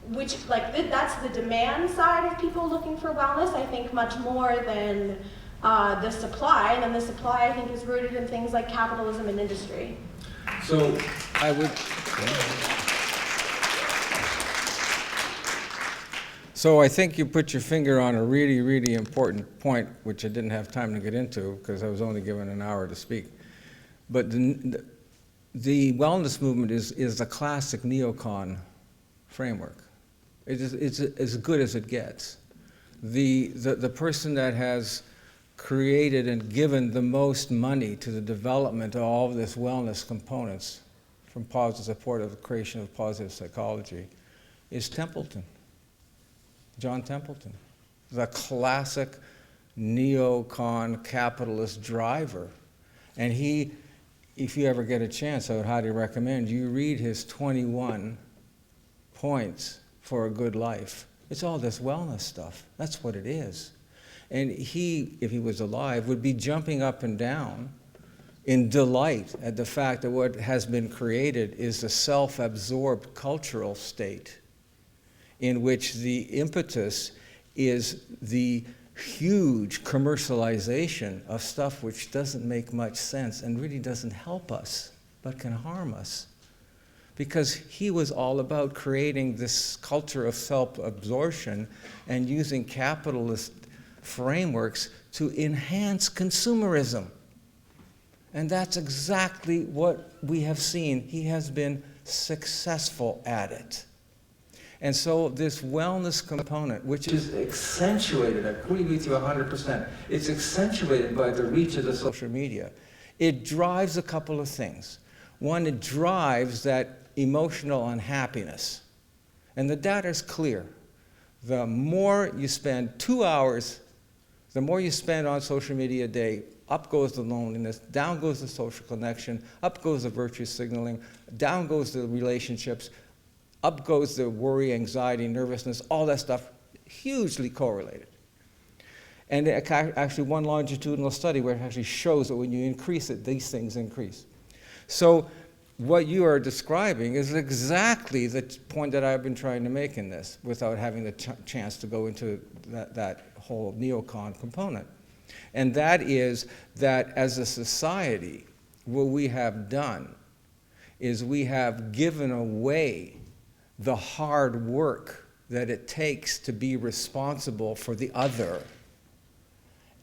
which, like, that's the demand side of people looking for wellness, I think, much more than the supply. And then the supply, I think, is rooted in things like capitalism and industry. So I would... So I think you put your finger on a really, really important point, which I didn't have time to get into because I was only given an hour to speak. But the wellness movement is a classic neocon framework. It's as good as it gets. The person that has created and given the most money to the development of all of this wellness components from positive support of the creation of positive psychology is Templeton. John Templeton, the classic neocon capitalist driver. And he, if you ever get a chance, I would highly recommend you read his 21 points for a good life. It's all this wellness stuff. That's what it is. And he, if he was alive, would be jumping up and down in delight at the fact that what has been created is a self-absorbed cultural state in which the impetus is the huge commercialization of stuff which doesn't make much sense and really doesn't help us, but can harm us. Because he was all about creating this culture of self-absorption and using capitalist frameworks to enhance consumerism. And that's exactly what we have seen. He has been successful at it. And so this wellness component, which is accentuated, I agree with you 100%, it's accentuated by the reach of the social media. It drives a couple of things. One, it drives that emotional unhappiness. And the data is clear. The more you spend 2 hours, the more you spend on social media a day, up goes the loneliness, down goes the social connection, up goes the virtue signaling, down goes the relationships, up goes the worry, anxiety, nervousness, all that stuff, hugely correlated. And actually one longitudinal study where it actually shows that when you increase it, these things increase. So what you are describing is exactly the point that I've been trying to make in this without having the chance to go into that whole neocon component. And that is that as a society, what we have done is we have given away the hard work that it takes to be responsible for the other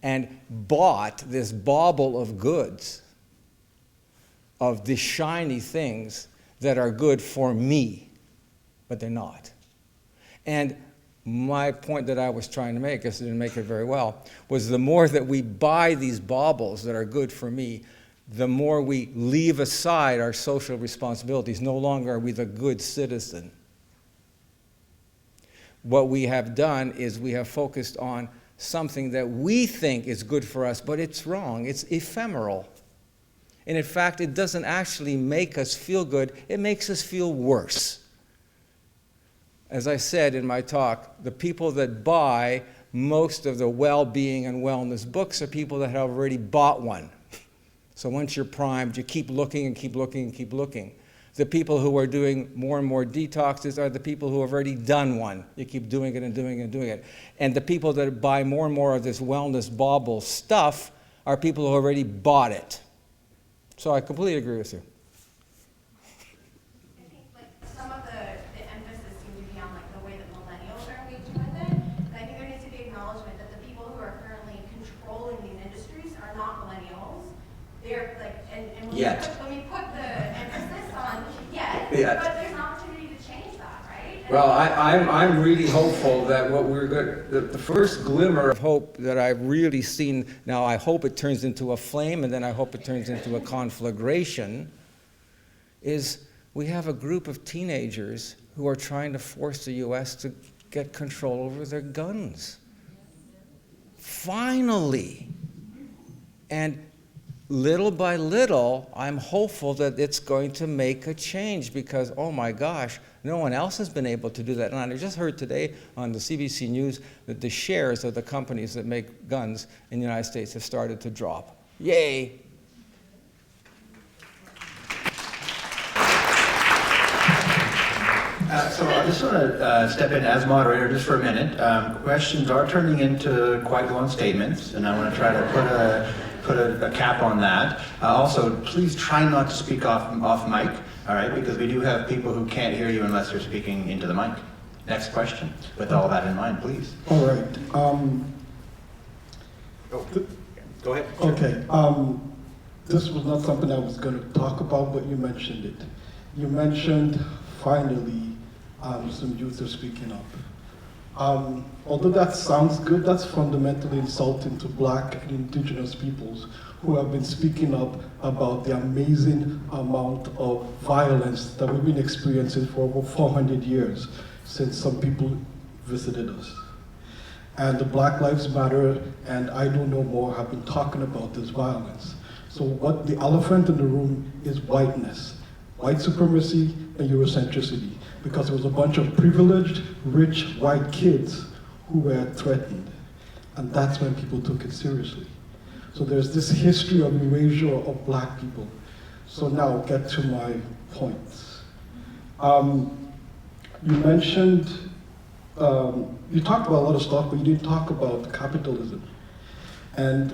and bought this bauble of goods, of the shiny things that are good for me, but they're not. And my point that I was trying to make, I didn't make it very well, was the more that we buy these baubles that are good for me, the more we leave aside our social responsibilities. No longer are we the good citizen. What we have done is we have focused on something that we think is good for us, but it's wrong. It's ephemeral. And in fact, it doesn't actually make us feel good. It makes us feel worse. As I said in my talk, the people that buy most of the well-being and wellness books are people that have already bought one. So once you're primed, you keep looking and keep looking and keep looking. The people who are doing more and more detoxes are the people who have already done one. You keep doing it and doing it and doing it. And the people that buy more and more of this wellness bauble stuff are people who already bought it. So I completely agree with you. I think like some of the emphasis seems to be on like the way that millennials are engaging with it. But I think there needs to be acknowledgement that the people who are currently controlling these industries are not millennials. They're like, and when we put the emphasis on yet, but there's an opportunity to change that, right? And well, I'm really hopeful that what we're good, the first glimmer of hope that I've really seen, now I hope it turns into a flame and then I hope it turns into a conflagration, is we have a group of teenagers who are trying to force the U.S. to get control over their guns. Finally. And little by little, I'm hopeful that it's going to make a change because, oh my gosh, no one else has been able to do that. And I just heard today on the CBC News that the shares of the companies that make guns in the United States have started to drop. Yay! So I just want to step in as moderator just for a minute. Questions are turning into quite long statements, and I want to try to put a cap on that. Also, please try not to speak off mic, all right, because we do have people who can't hear you unless you're speaking into the mic. Next question, with all that in mind, please. All right. Go ahead. Okay. This was not something I was going to talk about, but you mentioned it. You mentioned finally some youth are speaking up. Although that sounds good, that's fundamentally insulting to Black and Indigenous peoples who have been speaking up about the amazing amount of violence that we've been experiencing for over 400 years since some people visited us. And the Black Lives Matter and I Do No More have been talking about this violence. So what the elephant in the room is whiteness, white supremacy and Eurocentricity, because there was a bunch of privileged, rich, white kids who were threatened. And that's when people took it seriously. So there's this history of erasure of Black people. So now I'll get to my points. You mentioned, you talked about a lot of stuff, but you didn't talk about capitalism. And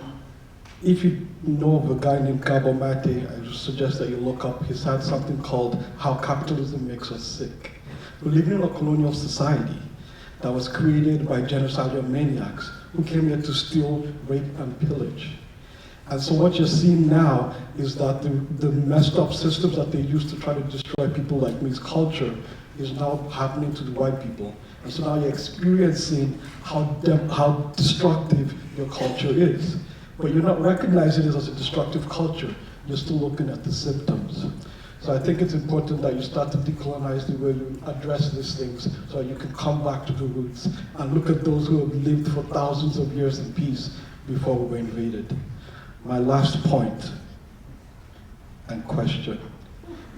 if you know of a guy named Gabor Mate, I suggest that you look up, he's had something called How Capitalism Makes Us Sick. We're living in a colonial society that was created by genocidal maniacs who came here to steal, rape, and pillage. And so what you're seeing now is that the messed up systems that they used to try to destroy people like me's culture is now happening to the white people. And so now you're experiencing how destructive your culture is. But you're not recognizing it as a destructive culture. You're still looking at the symptoms. So I think it's important that you start to decolonize the way you address these things so you can come back to the roots and look at those who have lived for thousands of years in peace before we were invaded. My last point and question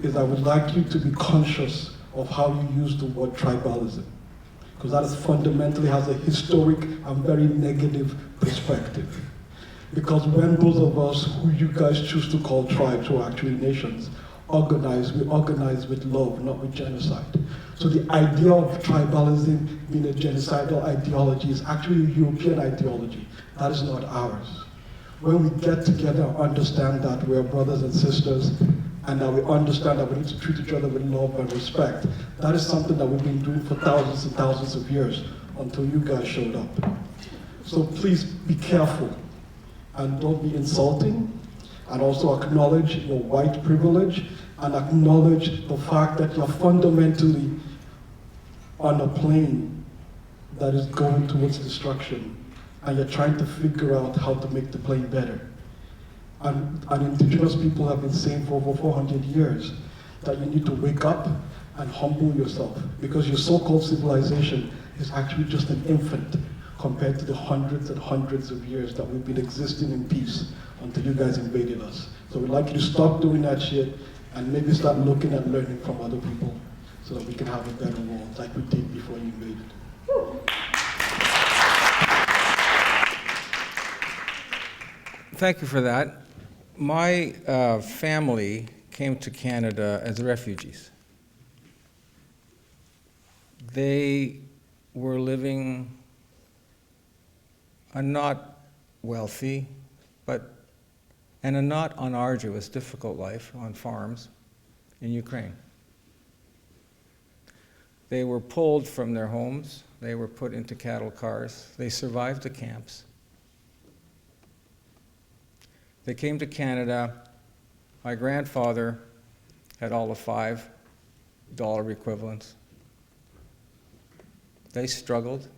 is I would like you to be conscious of how you use the word tribalism, because that fundamentally has a historic and very negative perspective. Because when those of us who you guys choose to call tribes, who are actually nations, organize, we organize with love, not with genocide. So the idea of tribalism being a genocidal ideology is actually a European ideology. That is not ours. When we get together and understand that we are brothers and sisters, and that we understand that we need to treat each other with love and respect, that is something that we've been doing for thousands and thousands of years until you guys showed up. So please be careful and don't be insulting, and also acknowledge your white privilege and acknowledge the fact that you're fundamentally on a plane that is going towards destruction, and you're trying to figure out how to make the plane better. And indigenous people have been saying for over 400 years that you need to wake up and humble yourself, because your so-called civilization is actually just an infant compared to the hundreds and hundreds of years that we've been existing in peace until you guys invaded us. So we'd like you to stop doing that shit and maybe start looking and learning from other people so that we can have a better world like we did before you invaded. Thank you for that. My family came to Canada as refugees. They were living a not wealthy, and a not unarduous, difficult life on farms in Ukraine. They were pulled from their homes. They were put into cattle cars. They survived the camps. They came to Canada. My grandfather had all the $5 equivalents. They struggled.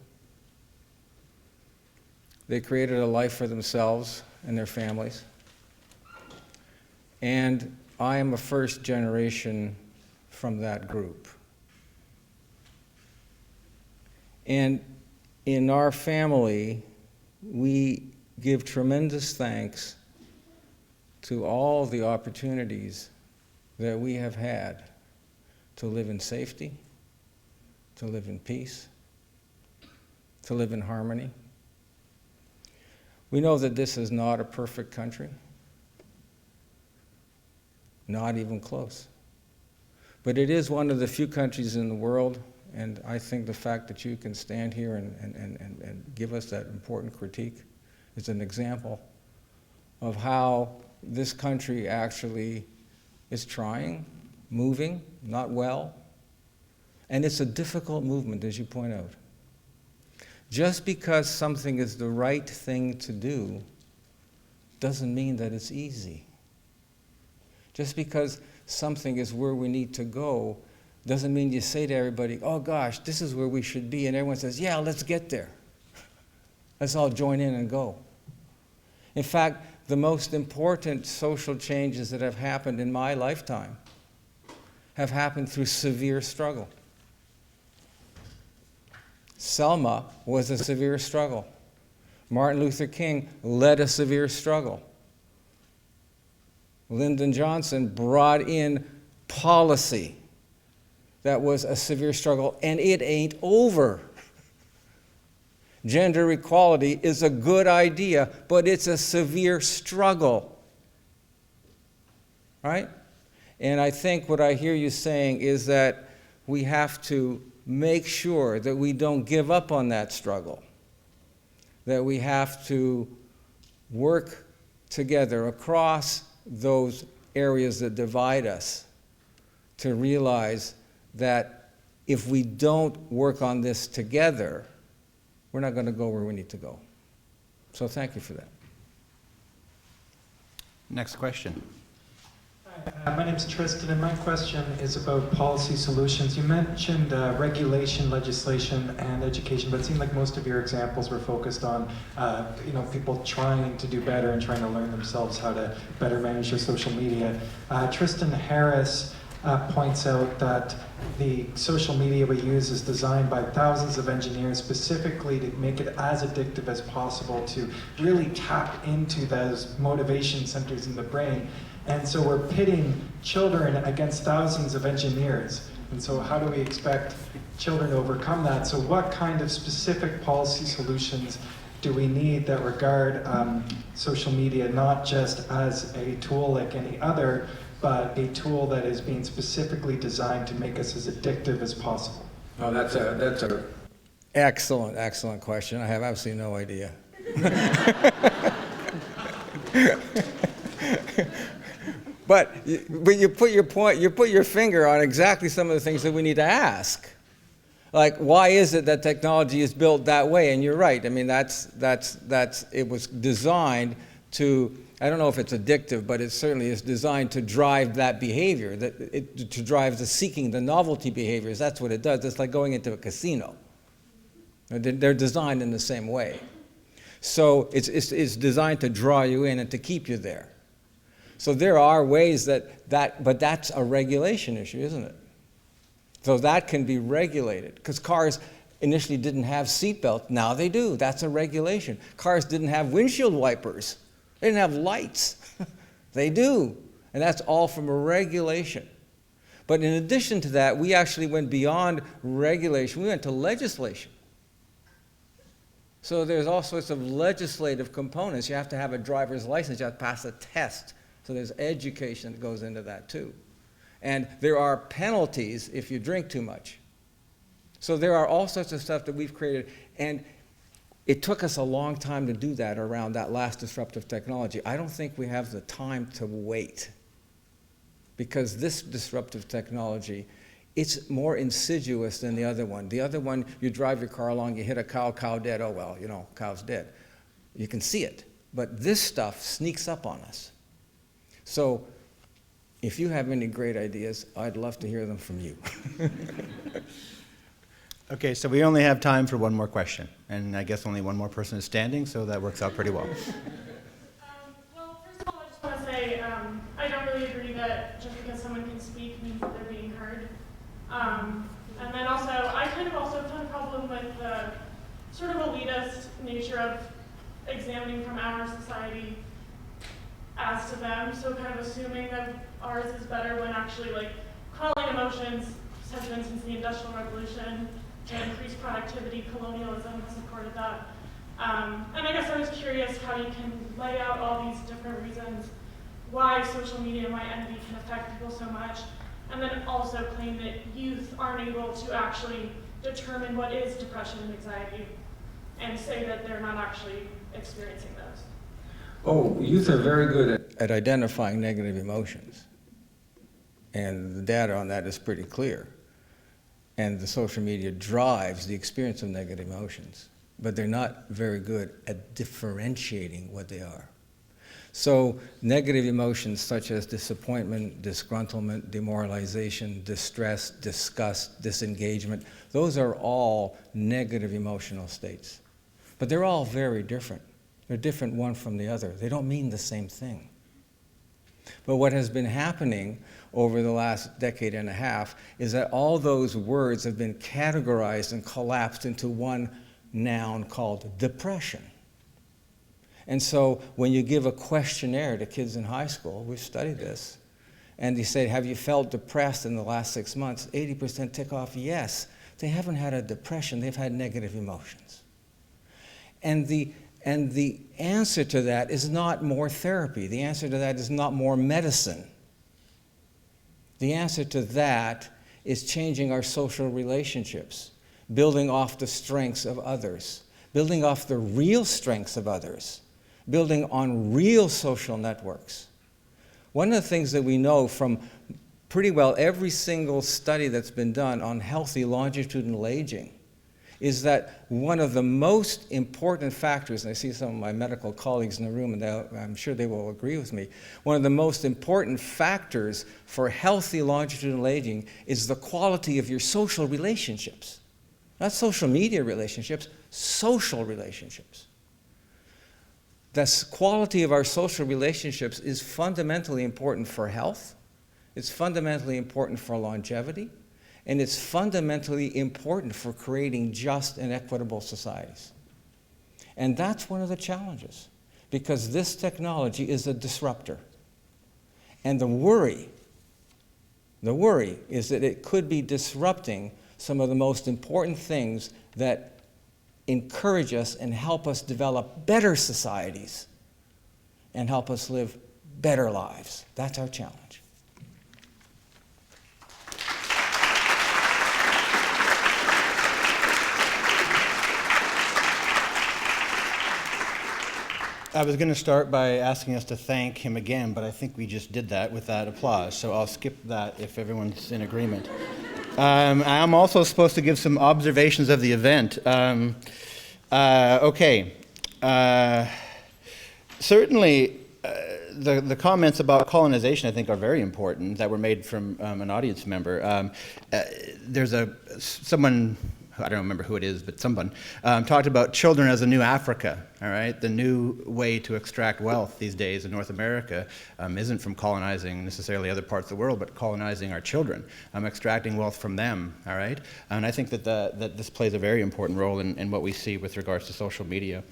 They created a life for themselves and their families. And I am a first generation from that group. And in our family, we give tremendous thanks to all the opportunities that we have had to live in safety, to live in peace, to live in harmony. We know that this is not a perfect country, not even close. But it is one of the few countries in the world, and I think the fact that you can stand here and give us that important critique is an example of how this country actually is trying, moving, not well, and it's a difficult movement, as you point out. Just because something is the right thing to do doesn't mean that it's easy. Just because something is where we need to go doesn't mean you say to everybody, oh gosh, this is where we should be, and everyone says, yeah, let's get there. Let's all join in and go. In fact, the most important social changes that have happened in my lifetime have happened through severe struggle. Selma was a severe struggle. Martin Luther King led a severe struggle. Lyndon Johnson brought in policy that was a severe struggle, and it ain't over. Gender equality is a good idea, but it's a severe struggle, right? And I think what I hear you saying is that we have to make sure that we don't give up on that struggle, that we have to work together across those areas that divide us to realize that if we don't work on this together, we're not going to go where we need to go. So thank you for that. Next question. Hi, My name's Tristan, and my question is about policy solutions. You mentioned regulation, legislation, and education, but it seemed like most of your examples were focused on, people trying to do better and trying to learn themselves how to better manage their social media. Tristan Harris points out that the social media we use is designed by thousands of engineers specifically to make it as addictive as possible, to really tap into those motivation centers in the brain. And so we're pitting children against thousands of engineers. And so how do we expect children to overcome that? So what kind of specific policy solutions do we need that regard social media not just as a tool like any other, but a tool that is being specifically designed to make us as addictive as possible? Oh, that's a excellent question. I have absolutely no idea. But you put your finger on exactly some of the things that we need to ask. Like, why is it that technology is built that way? And you're right. I mean, it was designed to, I don't know if it's addictive, but it certainly is designed to drive that behavior, to drive the seeking, the novelty behaviors. That's what it does. It's like going into a casino. They're designed in the same way. So it's designed to draw you in and to keep you there. So there are ways but that's a regulation issue, isn't it? So that can be regulated, because cars initially didn't have seatbelts. Now they do. That's a regulation. Cars didn't have windshield wipers. They didn't have lights. They do. And that's all from a regulation. But in addition to that, we actually went beyond regulation. We went to legislation. So there's all sorts of legislative components. You have to have a driver's license. You have to pass a test. So there's education that goes into that too. And there are penalties if you drink too much. So there are all sorts of stuff that we've created. And it took us a long time to do that around that last disruptive technology. I don't think we have the time to wait. Because this disruptive technology, it's more insidious than the other one. The other one, you drive your car along, you hit a cow dead. Oh, well, cow's dead. You can see it. But this stuff sneaks up on us. So if you have any great ideas, I'd love to hear them from you. Okay, so we only have time for one more question, and I guess only one more person is standing, so that works out pretty well. Well, first of all, I just want to say I don't really agree that just because someone can speak means that they're being heard. And then also, I kind of also have a problem with the sort of elitist nature of examining from our society as to them, so kind of assuming that ours is better when actually calling emotions has been since the Industrial Revolution to increase productivity. Colonialism has supported that. And I guess I was curious how you can lay out all these different reasons why social media and why envy can affect people so much, and then also claim that youth aren't able to actually determine what is depression and anxiety, and say that they're not actually experiencing those. Oh, youth are very good at identifying negative emotions. And the data on that is pretty clear. And the social media drives the experience of negative emotions. But they're not very good at differentiating what they are. So negative emotions such as disappointment, disgruntlement, demoralization, distress, disgust, disengagement, those are all negative emotional states. But they're all very different. They're different one from the other. They don't mean the same thing. But what has been happening over the last decade and a half is that all those words have been categorized and collapsed into one noun called depression. And so when you give a questionnaire to kids in high school, we've studied this, and you say, have you felt depressed in the last 6 months? 80% tick off yes. They haven't had a depression, they've had negative emotions. And the answer to that is not more therapy. The answer to that is not more medicine. The answer to that is changing our social relationships, building off the strengths of others, building off the real strengths of others, building on real social networks. One of the things that we know from pretty well every single study that's been done on healthy longitudinal aging is that one of the most important factors, and I see some of my medical colleagues in the room, and I'm sure they will agree with me, one of the most important factors for healthy longitudinal aging is the quality of your social relationships. Not social media relationships, social relationships. The quality of our social relationships is fundamentally important for health, it's fundamentally important for longevity, and it's fundamentally important for creating just and equitable societies. And that's one of the challenges, because this technology is a disruptor. And the worry is that it could be disrupting some of the most important things that encourage us and help us develop better societies and help us live better lives. That's our challenge. I was going to start by asking us to thank him again, but I think we just did that with that applause, so I'll skip that if everyone's in agreement. I'm also supposed to give some observations of the event. Okay. Certainly, the comments about colonization, I think, are very important that were made from an audience member. There's someone, I don't remember who it is, but someone talked about children as a new Africa, all right? The new way to extract wealth these days in North America isn't from colonizing necessarily other parts of the world, but colonizing our children, extracting wealth from them, all right? And I think that this plays a very important role in what we see with regards to social media.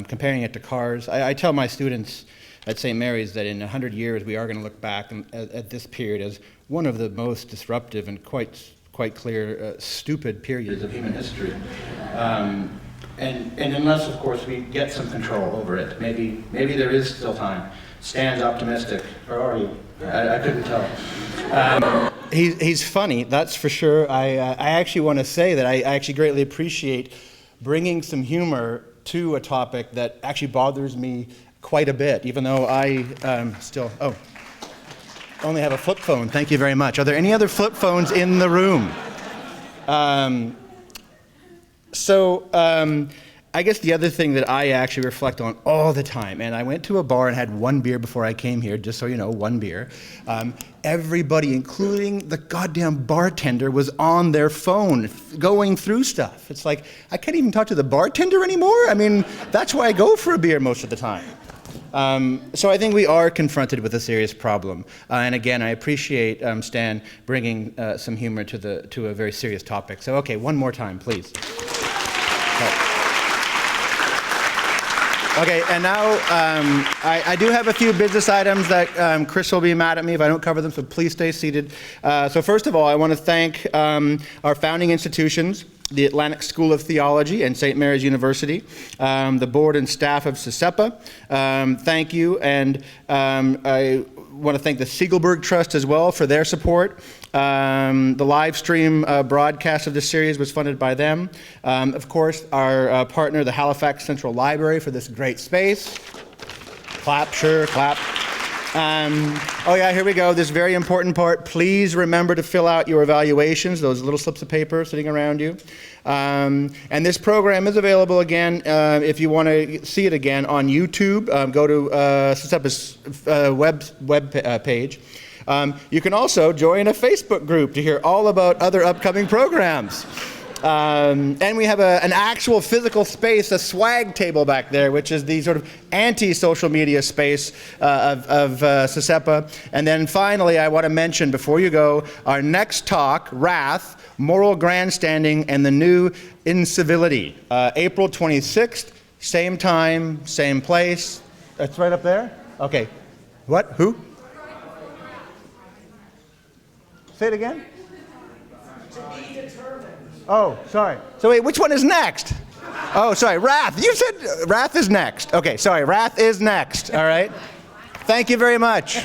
Comparing it to cars, I tell my students at St. Mary's that in 100 years we are going to look back at this period as one of the most disruptive and quite clear, stupid periods of human history. And unless, of course, we get some control over it, maybe there is still time. Stan's optimistic, or are you? I couldn't tell. He's funny, that's for sure. I actually want to say that I actually greatly appreciate bringing some humor to a topic that actually bothers me quite a bit, even though I only have a flip phone. Thank you very much. Are there any other flip phones in the room? I guess the other thing that I actually reflect on all the time, and I went to a bar and had one beer before I came here, just so you know, one beer. Everybody, including the goddamn bartender, was on their phone going through stuff. It's like, I can't even talk to the bartender anymore? I mean, that's why I go for a beer most of the time. So I think we are confronted with a serious problem. And again, I appreciate Stan bringing some humor to a very serious topic. So okay, one more time, please. Okay, and now I do have a few business items that Chris will be mad at me if I don't cover them, so please stay seated. So first of all, I want to thank our founding institutions, the Atlantic School of Theology and St. Mary's University, the board and staff of CCEPA. Thank you, and I want to thank the Segelberg Trust as well for their support. The live stream broadcast of this series was funded by them. Of course, our partner, the Halifax Central Library, for this great space. Clap, sure, clap. Oh yeah, here we go, this very important part. Please remember to fill out your evaluations, those little slips of paper sitting around you. And this program is available again, if you want to see it again, on YouTube. Go to CCEPA's web page. You can also join a Facebook group to hear all about other upcoming programs. And we have an actual physical space, a swag table back there, which is the sort of anti-social media space of CCEPA. And then finally, I want to mention before you go, our next talk, Wrath, Moral Grandstanding and the New Incivility. April 26th, same time, same place. That's right up there? Okay. What? Who? Say it again? To be determined. Oh, sorry. So wait, which one is next? Oh, sorry, Wrath. You said Wrath is next. Okay, sorry, Wrath is next, all right? Thank you very much.